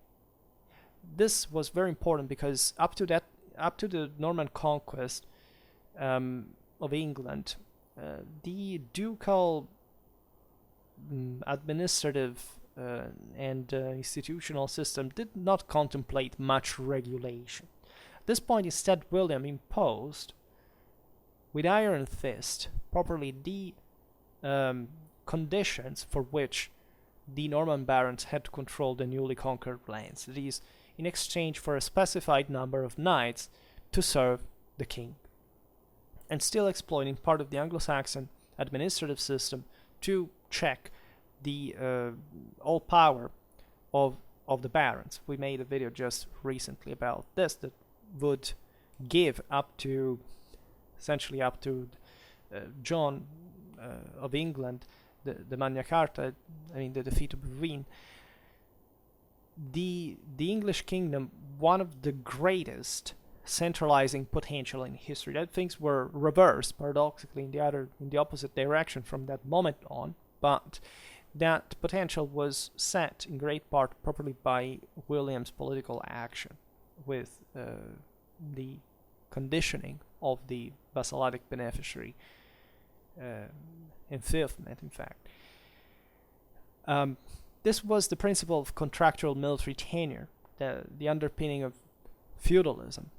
S1: This was very important because up to the Norman conquest of England, the ducal administrative and institutional system did not contemplate much regulation. At this point, instead, William imposed, with iron fist, properly the conditions for which the Norman barons had to control the newly conquered lands. That is, in exchange for a specified number of knights to serve the king, and still exploiting part of the Anglo-Saxon administrative system to check the all power of the barons. We made a video just recently about this that would give essentially up to John of England, the Magna Carta, the defeat of Bouvines, the English kingdom, one of the greatest centralizing potential in history. That things were reversed paradoxically in the opposite direction from that moment on, but that potential was set in great part properly by William's political action, with the conditioning of the vassalitic beneficiary enfeoffment, in fact. This was the principle of contractual military tenure, the underpinning of feudalism.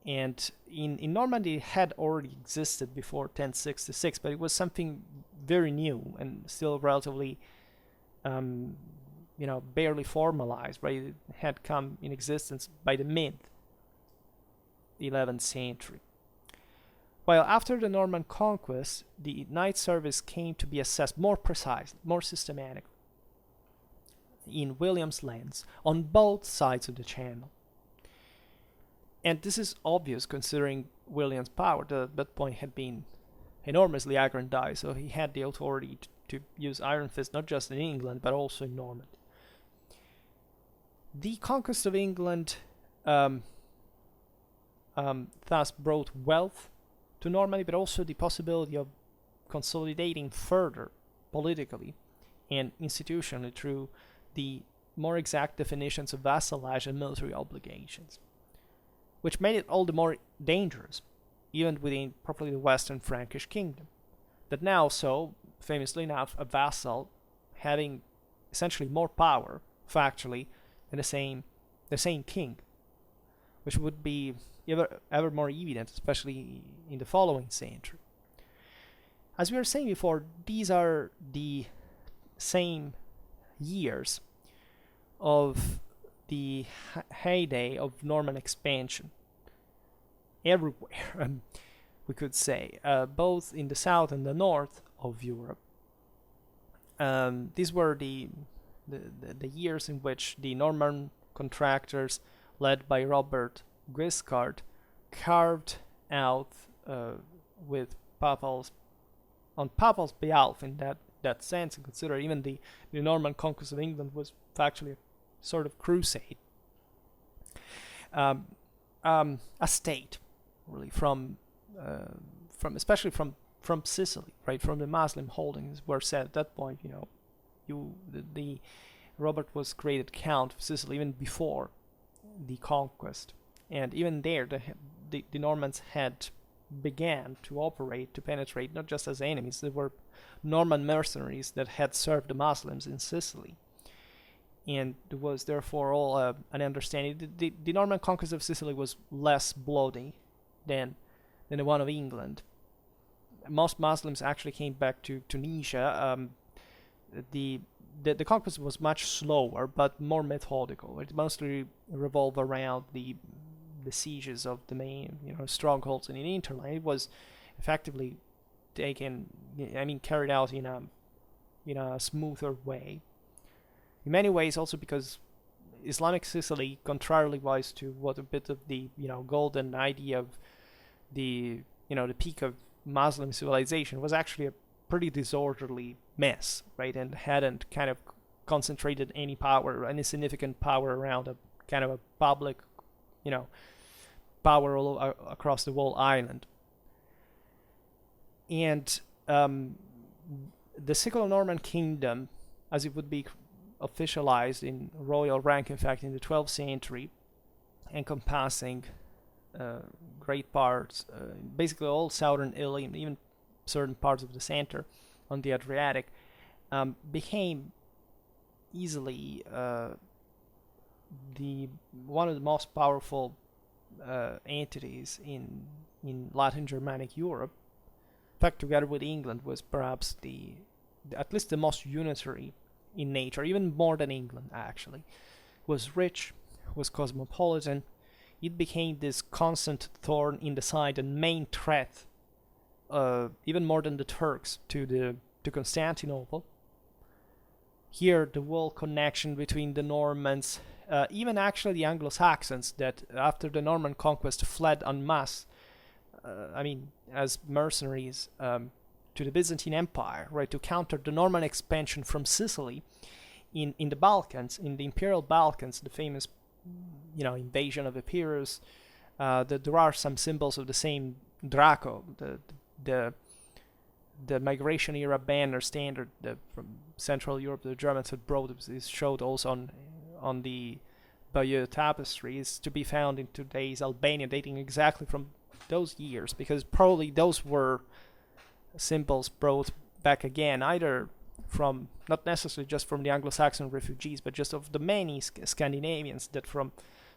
S1: And in Normandy, it had already existed before 1066, but it was something very new and still relatively, barely formalized. Right? It had come in existence by the mid-11th century. While after the Norman conquest, the knight service came to be assessed more precisely, more systematically in William's lands on both sides of the Channel. And this is obvious considering William's power. At that point had been enormously aggrandized, so he had the authority to use iron fist not just in England but also in Normandy. The conquest of England thus brought wealth to Normandy, but also the possibility of consolidating further politically and institutionally through the more exact definitions of vassalage and military obligations, which made it all the more dangerous, even within properly the Western Frankish kingdom, that now saw, famously enough, a vassal having essentially more power, factually, than the same king, which would be ever more evident, especially in the following century. As we were saying before, these are the same years of the heyday of Norman expansion everywhere, we could say, both in the south and the north of Europe. These were the years in which the Norman contractors, led by Robert Guiscard, carved out with papals behalf in that sense, and consider even the Norman conquest of England was actually a sort of crusade. A state, really, from especially from Sicily, right? From the Muslim holdings were said at that point, the Robert was created Count of Sicily even before the conquest, and even there the Normans had began to operate, to penetrate, not just as enemies. There were Norman mercenaries that had served the Muslims in Sicily, and there was therefore all an understanding. The Norman conquest of Sicily was less bloody than the one of England. Most Muslims actually came back to Tunisia. The conquest was much slower but more methodical. It mostly revolved around the sieges of the main strongholds in the hinterland. It was effectively carried out in a smoother way. In many ways, also because Islamic Sicily, contrarily wise to what a bit of the golden idea of the peak of Muslim civilization, was actually a pretty disorderly mess, right? And hadn't kind of concentrated any significant power around a kind of a public, power across the whole island. And the Siculo-Norman kingdom, as it would be officialized in royal rank, in fact, in the 12th century, encompassing great parts, basically all southern Italy, and even certain parts of the center on the Adriatic, became easily one of the most powerful entities in Latin Germanic Europe. In fact, together with England, was perhaps at least the most unitary in nature, even more than England actually. Was rich, was cosmopolitan. It became this constant thorn in the side and main threat, even more than the Turks, to Constantinople. Here, the whole connection between the Normans, even actually the Anglo-Saxons, that after the Norman conquest fled en masse, as mercenaries to the Byzantine Empire, right, to counter the Norman expansion from Sicily in the Balkans, in the Imperial Balkans, the famous invasion of Epirus. There are some symbols of the same Draco, the migration era banner standard from Central Europe the Germans had brought. Is showed also on the Bayeux tapestry, is to be found in today's Albania, dating exactly from those years, because probably those were symbols brought back again, either from, not necessarily just from the Anglo-Saxon refugees, but just of the many Scandinavians that from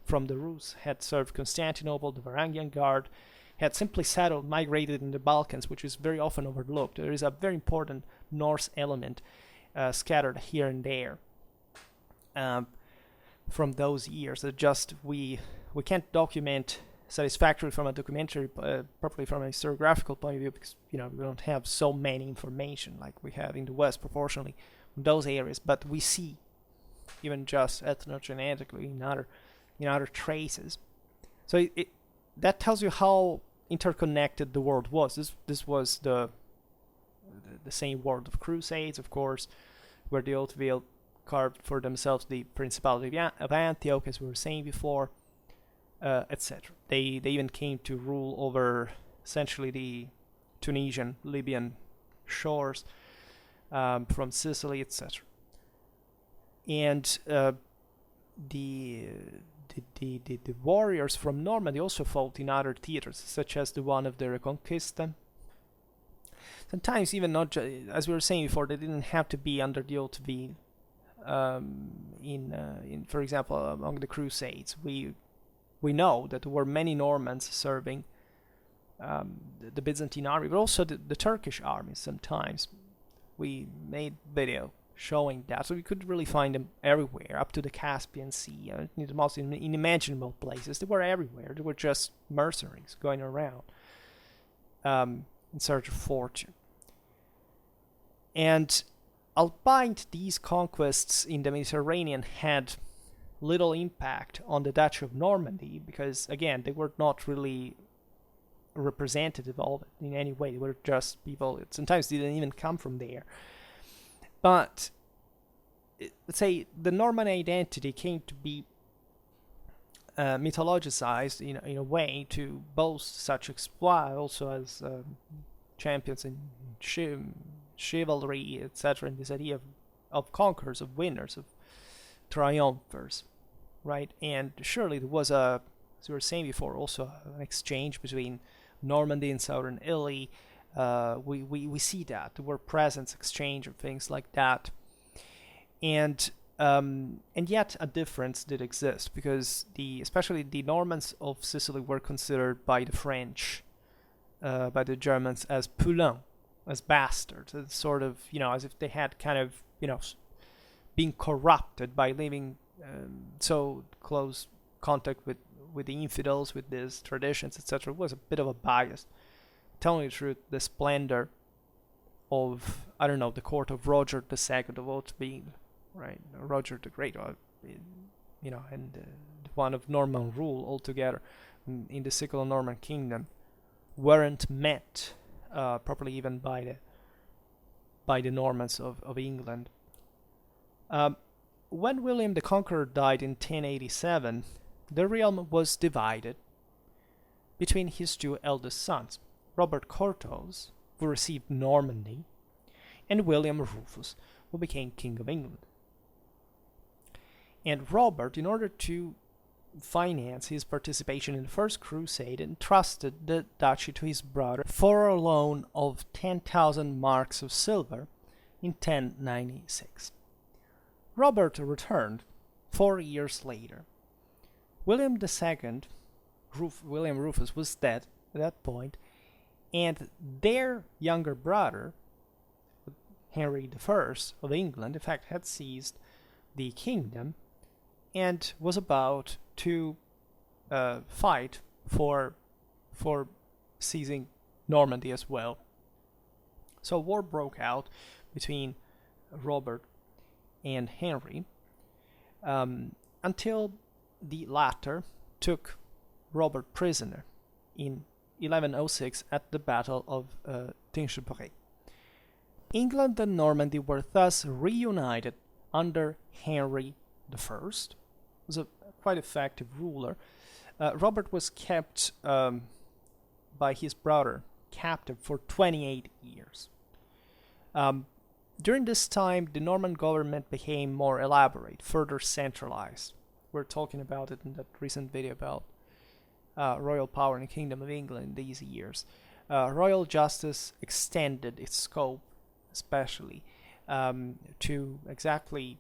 S1: the Rus had served Constantinople, the Varangian Guard, had simply settled, migrated in the Balkans, which is very often overlooked. There is a very important Norse element scattered here and there from those years that just we can't document satisfactorily from a documentary, properly from a historiographical point of view, because we don't have so many information like we have in the West proportionally in those areas. But we see, even just ethnogenetically, in other traces. So that tells you how interconnected the world was. This was the same world of Crusades, of course, where the Hauteville carved for themselves the Principality of Antioch, as we were saying before, etc. They even came to rule over essentially the Tunisian, Libyan shores from Sicily, etc. And the warriors from Normandy also fought in other theaters, such as the one of the Reconquista. Sometimes even not, as we were saying before, they didn't have to be under the Hauteville. In for example, among the Crusades, we know that there were many Normans serving the Byzantine army, but also the Turkish army. Sometimes we made video showing that, so we could really find them everywhere, up to the Caspian Sea, in the most unimaginable places. They were everywhere. They were just mercenaries going around in search of fortune. And albeit these conquests in the Mediterranean had little impact on the Duchy of Normandy, because again, they were not really representative of it in any way. They were just people that sometimes didn't even come from there. But let's say the Norman identity came to be mythologized in a way to boast such exploit also as champions in chivalry, etc., and this idea of conquerors, of winners, of triumphers, right? And surely there was as we were saying before, also an exchange between Normandy and southern Italy. We see that there were presents, exchange of things like that, and yet a difference did exist because especially the Normans of Sicily were considered by the French, by the Germans as poulains, as bastards, as sort of as if they had kind of being corrupted by living so close contact with the infidels, with these traditions, etc. It was a bit of a bias. Telling the truth, the splendor of the court of Roger II of Haute-Vigne, right? Roger the Great, and one of Norman rule altogether in the Siculo-Norman kingdom weren't met properly even by the Normans of England. When William the Conqueror died in 1087, the realm was divided between his two eldest sons, Robert Curthose, who received Normandy, and William Rufus, who became King of England. And Robert, in order to finance his participation in the First Crusade, entrusted the duchy to his brother for a loan of 10,000 marks of silver in 1096. Robert returned 4 years later. William II, William Rufus, was dead at that point, and their younger brother, Henry I of England, in fact, had seized the kingdom and was about to fight for seizing Normandy as well. So war broke out between Robert and Henry until the latter took Robert prisoner in 1106 at the Battle of Tinchebray. England and Normandy were thus reunited under Henry I, who was a quite effective ruler. Robert was kept by his brother captive for 28 years. During this time, the Norman government became more elaborate, further centralized. We're talking about it in that recent video about royal power in the Kingdom of England in these years. Royal justice extended its scope, especially to exactly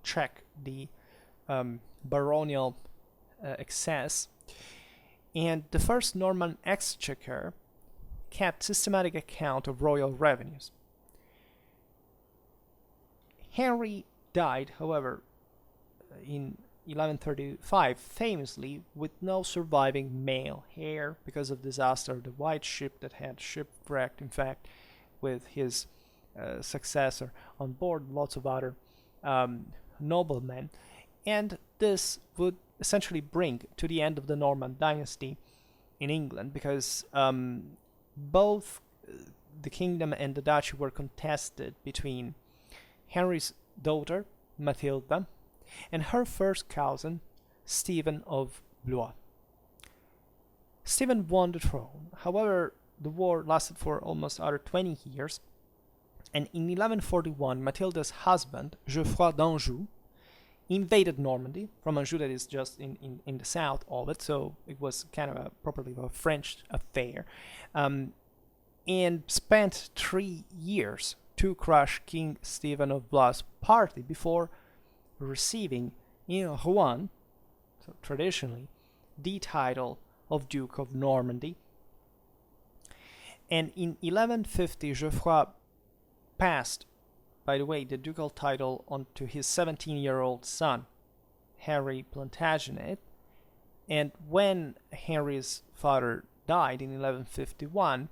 S1: check the baronial excess. And the first Norman exchequer kept systematic account of royal revenues. Henry died, however, in 1135, famously with no surviving male heir because of disaster. The white ship that had shipwrecked, in fact, with his successor on board, lots of other noblemen, and this would essentially bring to the end of the Norman dynasty in England, because both the kingdom and the duchy were contested between Henry's daughter, Matilda, and her first cousin, Stephen of Blois. Stephen won the throne. However, the war lasted for almost another 20 years, and in 1141, Matilda's husband, Geoffroy d'Anjou, invaded Normandy from Anjou, that is just in the south of it, so it was kind of properly a French affair, and spent 3 years to crush King Stephen of Blois' party before receiving in Rouen, so traditionally, the title of Duke of Normandy. And in 1150, Geoffroy passed, by the way, the ducal title on to his 17-year-old son, Henry Plantagenet. And when Henry's father died in 1151,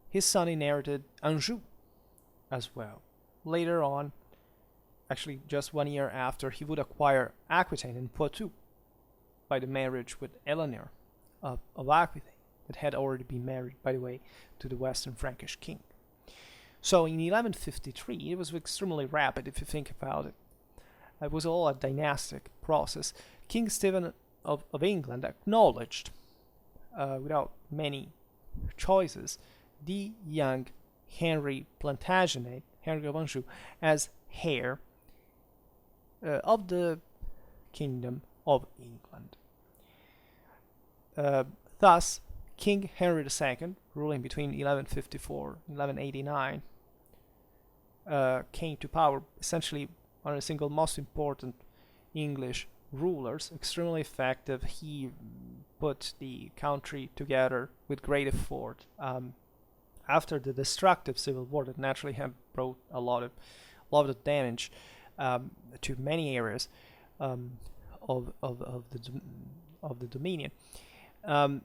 S1: his son inherited Anjou as well. Later on, actually just 1 year after, he would acquire Aquitaine and Poitou by the marriage with Eleanor of Aquitaine, that had already been married, by the way, to the Western Frankish king. So in 1153, it was extremely rapid if you think about it. It was all a dynastic process. King Stephen of England acknowledged, without many choices, the young Henry Plantagenet, Henry of Anjou, as heir of the Kingdom of England. Thus, King Henry II, ruling between 1154 and 1189, came to power essentially one of the single most important English rulers, extremely effective. He put the country together with great effort. After the destructive civil war that naturally had brought a lot of damage to many areas of the Dominion. And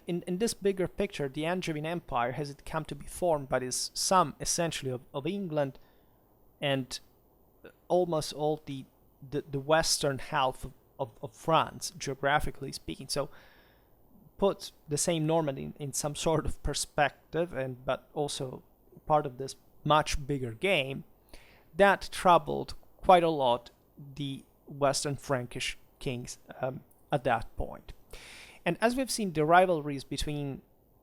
S1: in this bigger picture, the Angevin Empire has it come to be formed by this sum essentially of England and almost all the western half of France, geographically speaking. So put the same Normandy in some sort of perspective, but also part of this much bigger game that troubled quite a lot the Western Frankish kings at that point. And as we've seen, the rivalries between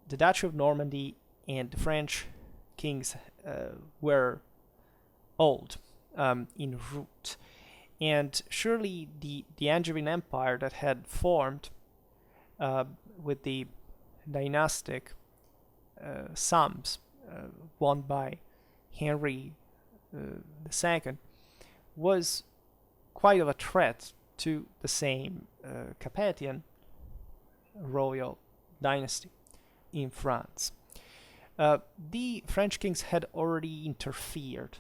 S1: the Duchy of Normandy and the French kings were old in root. And surely the Angevin Empire that had formed with the dynastic sums won by Henry II was quite of a threat to the same Capetian royal dynasty in France. The French kings had already interfered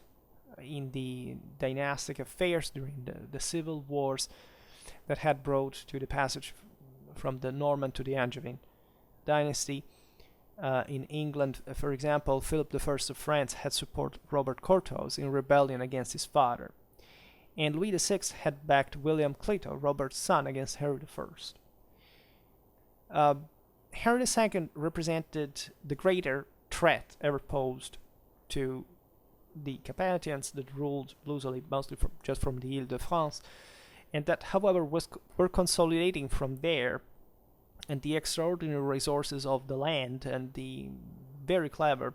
S1: in the dynastic affairs during the civil wars that had brought to the passage from the Norman to the Angevin dynasty. In England, for example, Philip I of France had supported Robert Curthose in rebellion against his father, and Louis VI had backed William Clito, Robert's son, against Henry I. Henry II represented the greater threat ever posed to the Capetians that ruled loosely, mostly just from the Ile-de-France, and that, however, were consolidating from there, and the extraordinary resources of the land and the very clever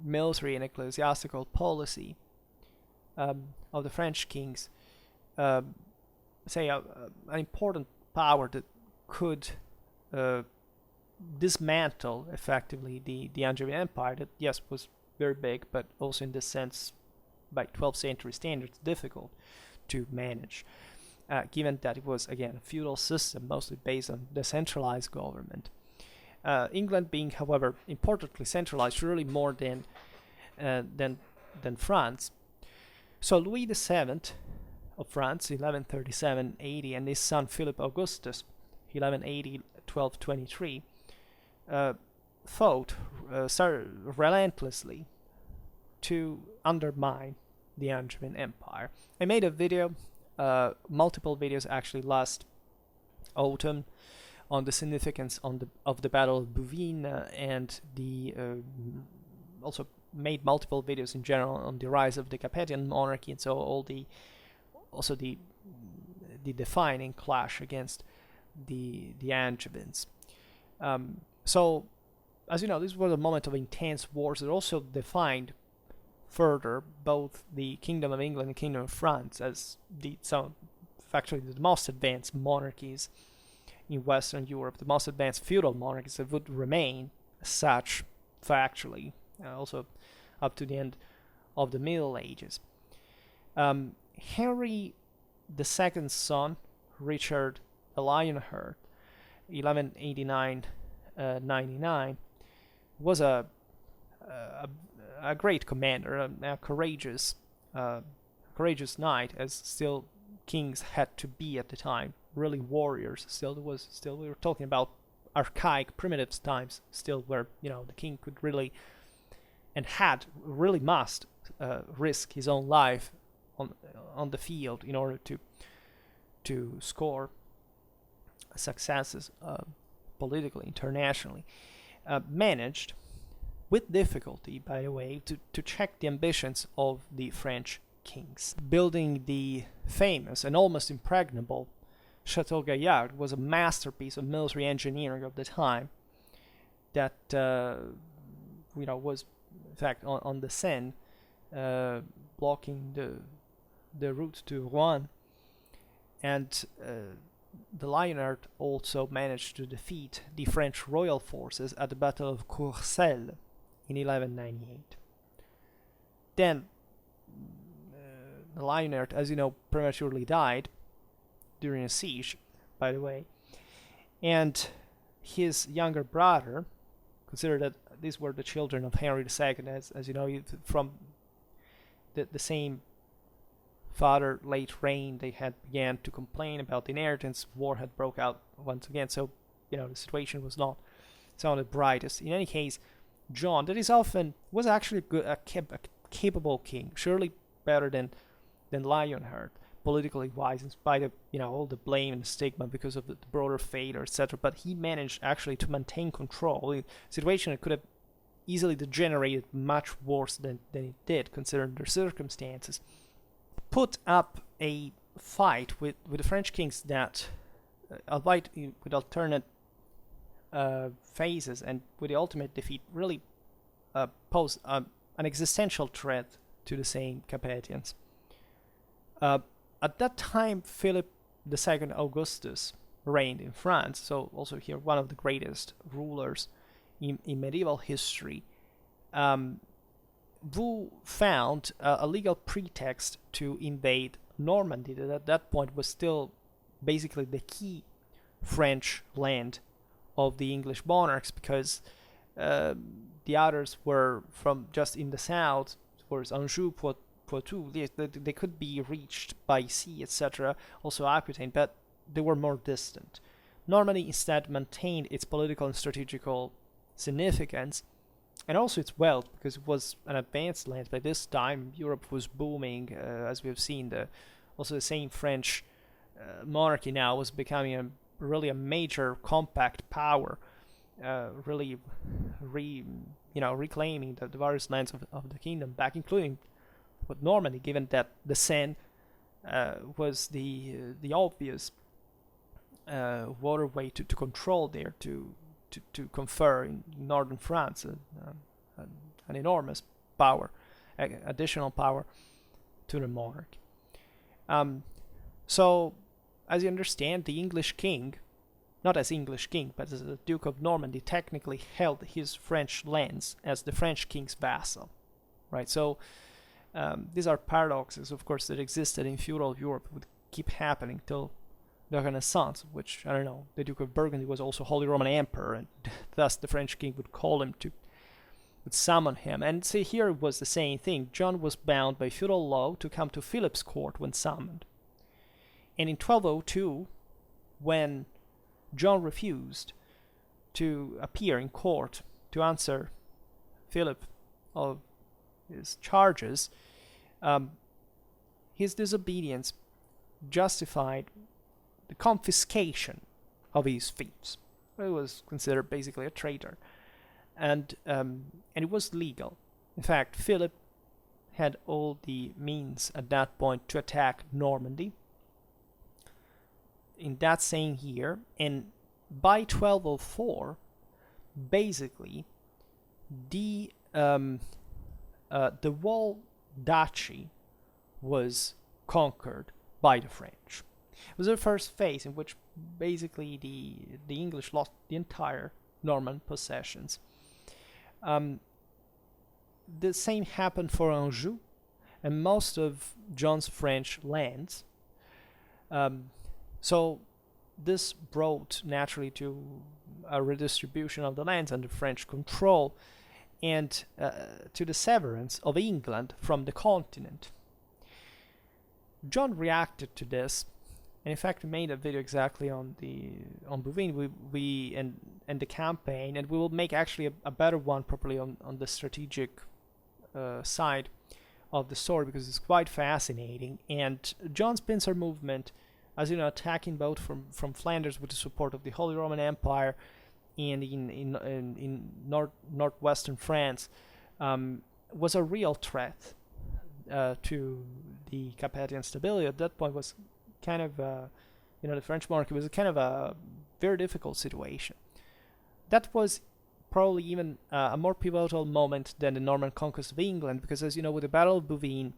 S1: military and ecclesiastical policy of the French kings, say an important power that could dismantle effectively the Angevin Empire that, yes, was very big, but also in this sense, by 12th century standards, difficult to manage, given that it was, again, a feudal system mostly based on decentralized government. England being, however, importantly centralized, really more than France. So Louis VII of France, 1137-80, and his son Philip Augustus, 1180-1223, fought relentlessly to undermine the Angevin Empire. I made a video, multiple videos actually, last autumn on the significance of the Battle of Bouvines, and also made multiple videos in general on the rise of the Capetian monarchy, and so also the defining clash against the Angevins. So, as you know, this was a moment of intense wars that also defined further both the Kingdom of England and the Kingdom of France as factually the most advanced monarchies in Western Europe, the most advanced feudal monarchies that would remain such factually, also up to the end of the Middle Ages. Henry II's son, Richard the Lionheart, 1189-99, was a great commander, a courageous knight, as still kings had to be at the time. Really warriors. Still we were talking about archaic, primitive times. Still, where the king could really and really must risk his own life on the field in order to score successes politically, internationally. Managed with difficulty, by the way, to check the ambitions of the French kings, building the famous and almost impregnable Chateau-Gaillard was a masterpiece of military engineering of the time that was in fact on the Seine, blocking the route to Rouen, and the Lionheart also managed to defeat the French royal forces at the Battle of Courcelles in 1198. Then the Lionheart, as you know, prematurely died during a siege, by the way, and his younger brother, consider that these were the children of Henry II, as you know, from the same father late reign, they had began to complain about the inheritance. War had broke out once again, so the situation was not sounded brightest. In any case, John, that is often was actually a capable king, surely better than Lionheart, politically wise, in spite of all the blame and stigma because of the broader failure, etc. But he managed actually to maintain control. A situation that could have easily degenerated much worse than it did, considering the circumstances. Put up a fight with the French kings that, albeit with alternate phases and with the ultimate defeat, really posed an existential threat to the same Capetians. At that time, Philip II Augustus reigned in France, so also here one of the greatest rulers in medieval history, who found a legal pretext to invade Normandy, that at that point was still basically the key French land of the English monarchs, because the others were from just in the south, whereas Anjou, Poitou, they could be reached by sea, etc., also Aquitaine, but they were more distant. Normandy instead maintained its political and strategical significance, and also its wealth, because it was an advanced land. By this time, Europe was booming, as we have seen. Also the same French monarchy now was becoming really a major compact power, really reclaiming the various lands of the kingdom back, including with Normandy, given that the Seine was the obvious waterway to control there, to confer in northern France an enormous power, additional power to the monarch. So, as you understand, the English king, not as English king, but as the Duke of Normandy, technically held his French lands as the French king's vassal, right? So, these are paradoxes, of course, that existed in feudal Europe, would keep happening till the Renaissance, which, I don't know, the Duke of Burgundy was also Holy Roman Emperor, and thus the French king would call him would summon him. And see, here it was the same thing. John was bound by feudal law to come to Philip's court when summoned. And in 1202, when John refused to appear in court to answer Philip of his charges, his disobedience justified the confiscation of his fiefs. It was considered basically a traitor, and it was legal. In fact, Philip had all the means at that point to attack Normandy in that same year, and by 1204, basically the whole duchy was conquered by the French. It was the first phase in which basically the English lost the entire Norman possessions. The same happened for Anjou and most of John's French lands. So this brought naturally to a redistribution of the lands under French control, and to the severance of England from the continent. John reacted to this, and in fact we made a video exactly on Bouvines and the campaign, and we will make actually a better one properly on the strategic side of the story, because it's quite fascinating. And John's pincer movement, as you know, attacking both from Flanders with the support of the Holy Roman Empire and in northwestern France, was a real threat to the Capetian stability. At that point was kind of the French monarchy was a kind of a very difficult situation. That was probably even a more pivotal moment than the Norman conquest of England, because as you know, with the Battle of Bouvines,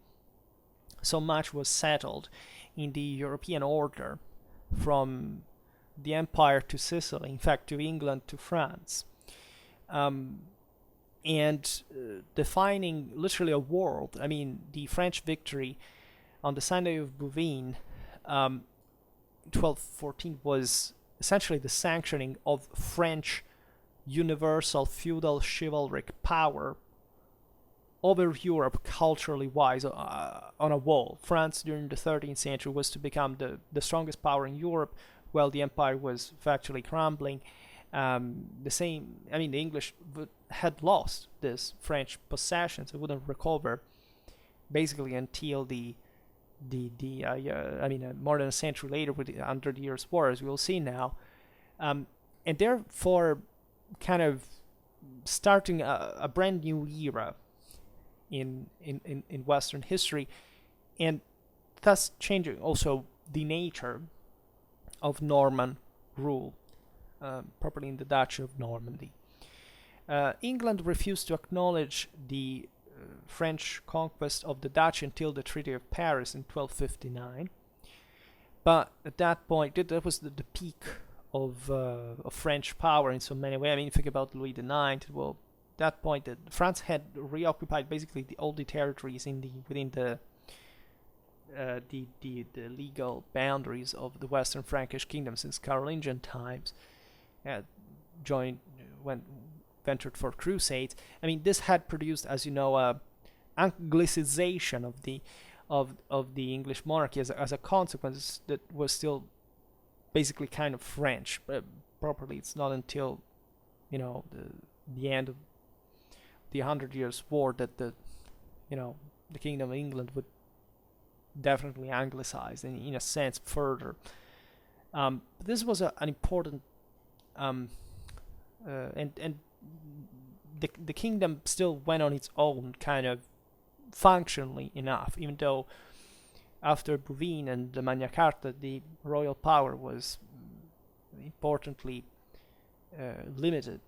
S1: so much was settled in the European order, from the empire to Sicily, in fact to England to France, and defining literally a world. I mean, the French victory on the Sunday of Bouvines, 1214, was essentially the sanctioning of French universal feudal chivalric power over Europe culturally wise, on a whole. France during the 13th century was to become the strongest power in Europe, while the empire was factually crumbling. The English had lost this French possessions. It wouldn't recover basically until more than a century later, with the 100 Years' War, as we will see now, and therefore kind of starting a brand new era in Western history, and thus changing also the nature of Norman rule, properly in the Duchy of Normandy. England refused to acknowledge the French conquest of the Duchy until the Treaty of Paris in 1259. But at that point, that was the peak of French power in so many ways. I mean, think about Louis IX. Well, at that point, France had reoccupied basically all the territories within the legal boundaries of the Western Frankish kingdom since Carolingian times. Ventured for crusades. I mean, this had produced, as you know, a Anglicization of the English monarchy as a consequence that was still basically kind of French. But properly, it's not until the end of the 100 Years' War that the Kingdom of England would definitely anglicize in a sense further. This was an important and the kingdom still went on its own kind of functionally enough, even though after Bouvines and the Magna Carta, the royal power was importantly limited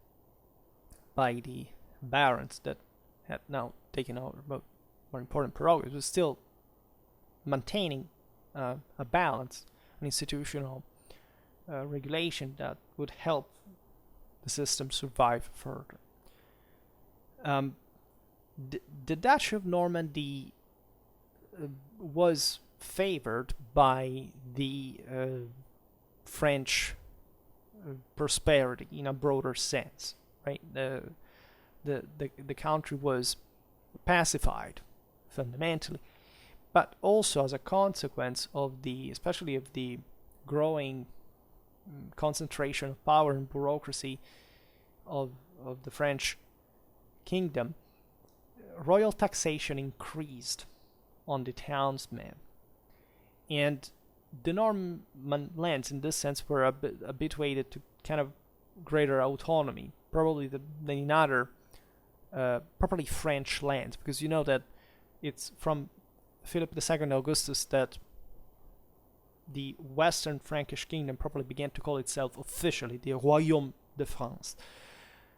S1: by the barons that had now taken over more important prerogatives. It was still maintaining a balance, an institutional regulation that would help the system survive further. The Duchy of Normandy was favored by the French prosperity in a broader sense, right? The country was pacified fundamentally, but also as a consequence of especially of the growing concentration of power and bureaucracy of the French kingdom, royal taxation increased on the townsmen, and the Norman lands in this sense were habituated to kind of greater autonomy, probably than in other properly French lands, because you know that it's from Philip II Augustus that the Western Frankish kingdom properly began to call itself officially the Royaume de France.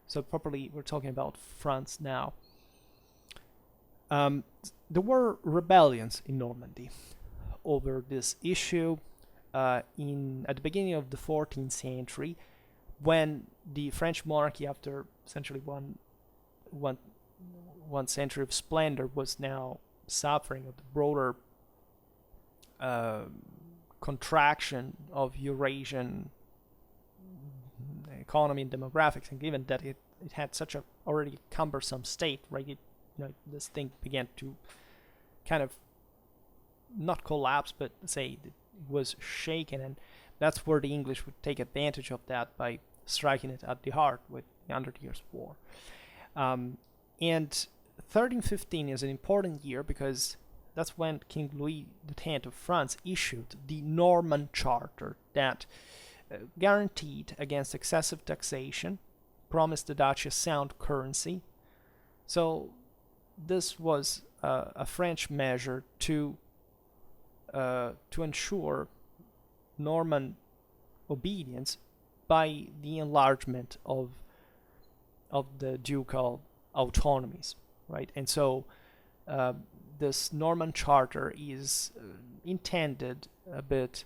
S1: So properly, we're talking about France now. There were rebellions in Normandy over this issue at the beginning of the 14th century, when the French monarchy, after essentially one century of splendor, was now suffering of the broader contraction of Eurasian economy and demographics, and given that it had such a already cumbersome state, right? This thing began to kind of not collapse, but say it was shaken, and that's where the English would take advantage of that by striking it at the heart with the 100 Years' War. And 1315 is an important year because that's when King Louis X of France issued the Norman Charter that guaranteed against excessive taxation, promised the Duchy a sound currency. So this was a French measure to ensure Norman obedience by the enlargement of the ducal autonomies, right? And so this Norman charter is intended a bit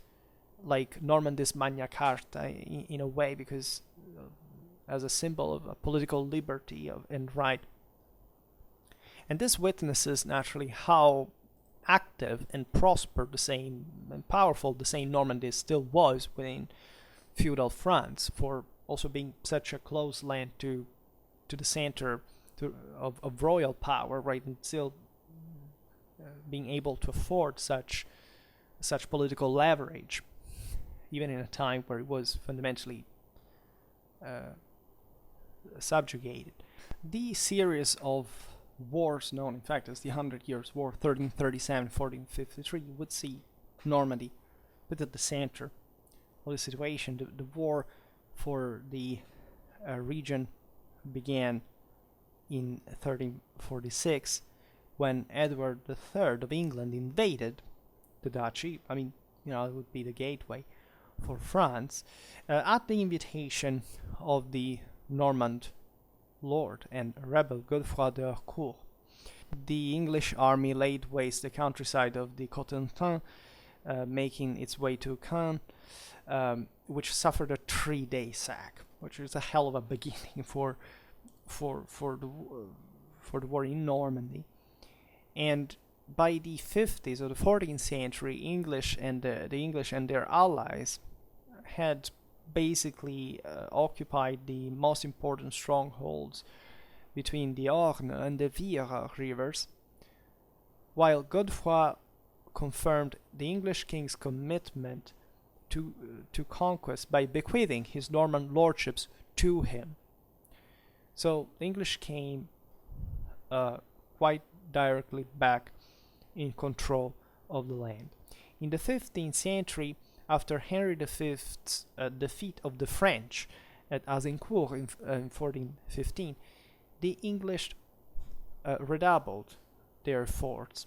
S1: like Normandis Magna Carta in a way, because as a symbol of political liberty and right. And this witnesses naturally how active and prosper the same and powerful the same Normandy still was within feudal France, for also being such a close land to the center of royal power, right, and still being able to afford such political leverage, even in a time where it was fundamentally subjugated. The series of wars known, in fact, as the 100 Years' War, 1337-1453, would see Normandy put at the center of the situation. The war for the region began in 1346, when Edward III of England invaded the duchy. I mean, it would be the gateway for France, at the invitation of the Normand lord and rebel Godefroy de Harcourt. The English army laid waste the countryside of the Cotentin, making its way to Caen, which suffered a 3-day sack, which is a hell of a beginning for the war in Normandy. And by the 50s of the 14th century, the English and their allies had basically occupied the most important strongholds between the Orne and the Vire rivers, while Godefroy confirmed the English king's commitment to conquest by bequeathing his Norman lordships to him. So the English came quite directly back in control of the land. In the 15th century, after Henry V's defeat of the French at Azincourt in 1415, the English redoubled their efforts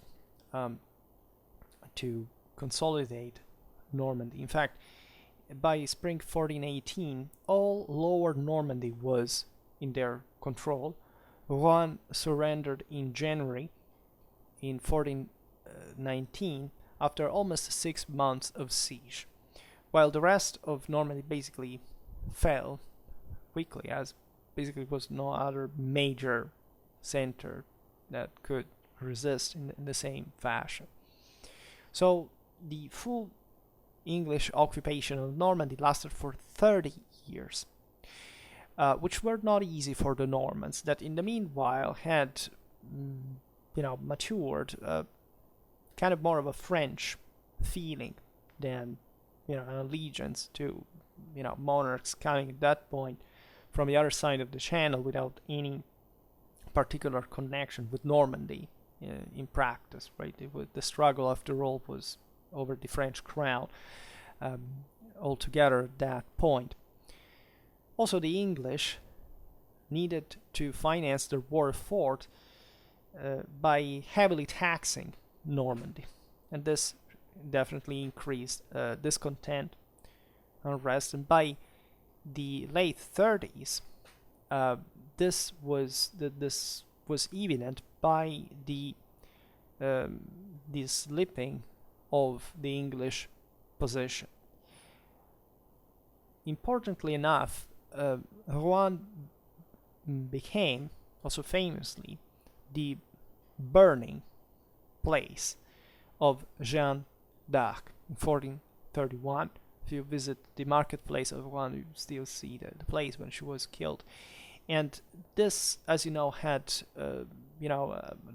S1: to consolidate Normandy. In fact, by spring 1418, all lower Normandy was in their control. Rouen surrendered in January in 1419 after almost 6 months of siege, while the rest of Normandy basically fell quickly, as basically was no other major center that could resist in the same fashion. So the full English occupation of Normandy lasted for 30 years, which were not easy for the Normans, that in the meanwhile had matured kind of more of a French feeling than an allegiance to monarchs coming at that point from the other side of the channel without any particular connection with Normandy in practice, right? The struggle, after all, was over the French crown altogether at that point. Also, the English needed to finance their war effort by heavily taxing Normandy, and this definitely increased discontent, unrest, and by the late 30s, this was evident by the slipping of the English position. Importantly enough, Rouen became also famously the burning place of Jeanne d'Arc in 1431. If you visit the marketplace of Rouen, you still see the place when she was killed. And this, as you know, had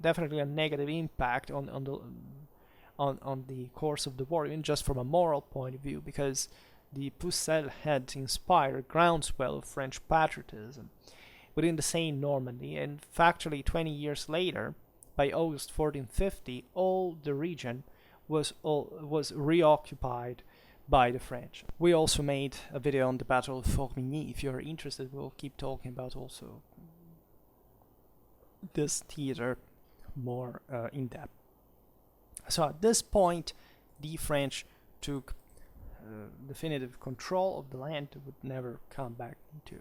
S1: definitely a negative impact on the course of the war, even just from a moral point of view, because the Pucelle had inspired a groundswell of French patriotism within the same Normandy, and factually 20 years later, by August 1450, all the region was reoccupied by the French. We also made a video on the Battle of Formigny. If you're interested, we'll keep talking about also this theater more in depth. So at this point, the French took definitive control of the land would never come back into,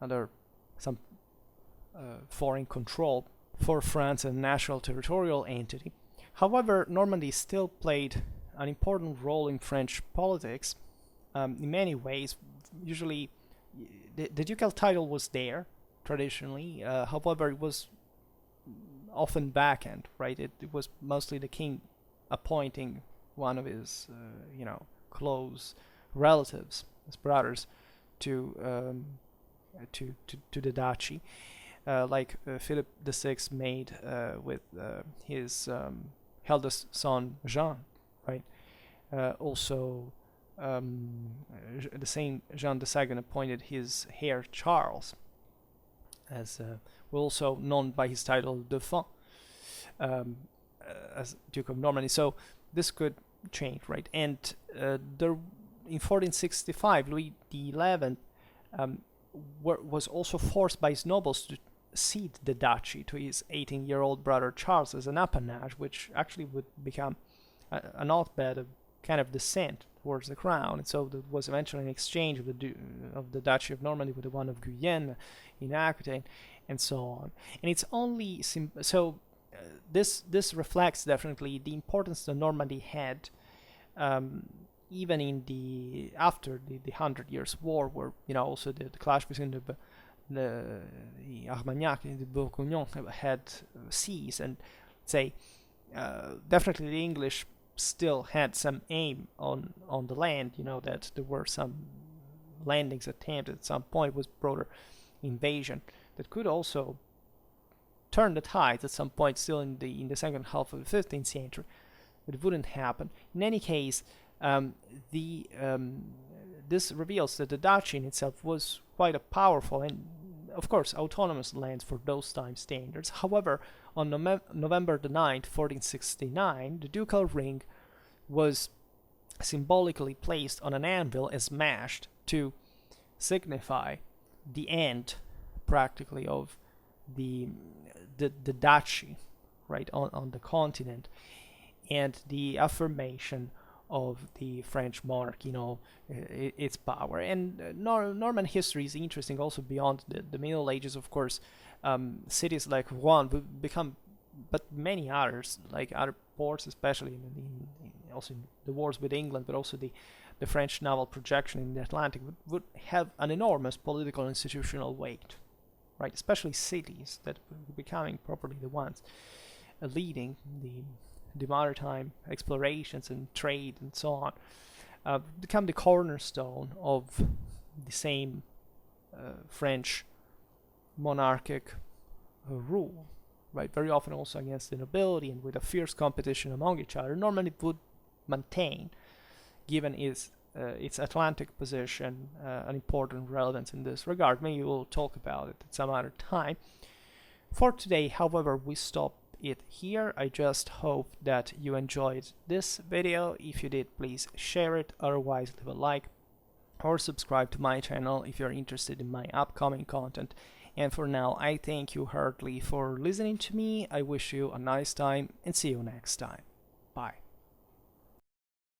S1: under some foreign control for France, a national territorial entity. However, Normandy still played an important role in French politics in many ways. Usually, the ducal title was there traditionally. However, it was often back-end, right? It was mostly the king appointing one of his, close relatives, his brothers, to the duchy, like Philip VI made with his eldest son Jean, right? Also, the same Jean II appointed his heir Charles, as also known by his title Dauphin, as Duke of Normandy. So this could change, right? And there, in 1465, Louis XI was also forced by his nobles to cede the duchy to his 18-year-old brother Charles as an appanage, which actually would become an hotbed of kind of descent towards the crown. And so there was eventually an exchange of the Duchy of Normandy with the one of Guyenne in Aquitaine, and so on. And it's only this reflects definitely the importance that Normandy had, even in after the 100 Years' War, where also the clash between the Armagnac and the Bourguignon had ceased, and say definitely the English still had some aim on the land. That there were some landings attempted at some point with broader invasion that could also turn the tides at some point, still in the second half of the 15th century, but it wouldn't happen. In any case, this reveals that the duchy in itself was quite a powerful and, of course, autonomous land for those time standards. However, on November the 9th, 1469, the ducal ring was symbolically placed on an anvil and smashed to signify the end, practically, of the duchy, right, on the continent, and the affirmation of the French monarch, its power. And Norman history is interesting also beyond the Middle Ages, of course. Cities like Rouen would become, but many others, like other ports, especially also in the wars with England, but also the French naval projection in the Atlantic, would have an enormous political and institutional weight, right? Especially cities that were becoming properly the ones leading the maritime explorations and trade and so on, become the cornerstone of the same French monarchic rule, right? Very often also against the nobility and with a fierce competition among each other. Normandy would maintain, given its Atlantic position, an important relevance in this regard. Maybe we'll talk about it at some other time. For today, however, we stop it here. I just hope that you enjoyed this video. If you did, please share it. Otherwise, leave a like or subscribe to my channel if you're interested in my upcoming content. And for now, I thank you heartily for listening to me. I wish you a nice time and see you next time.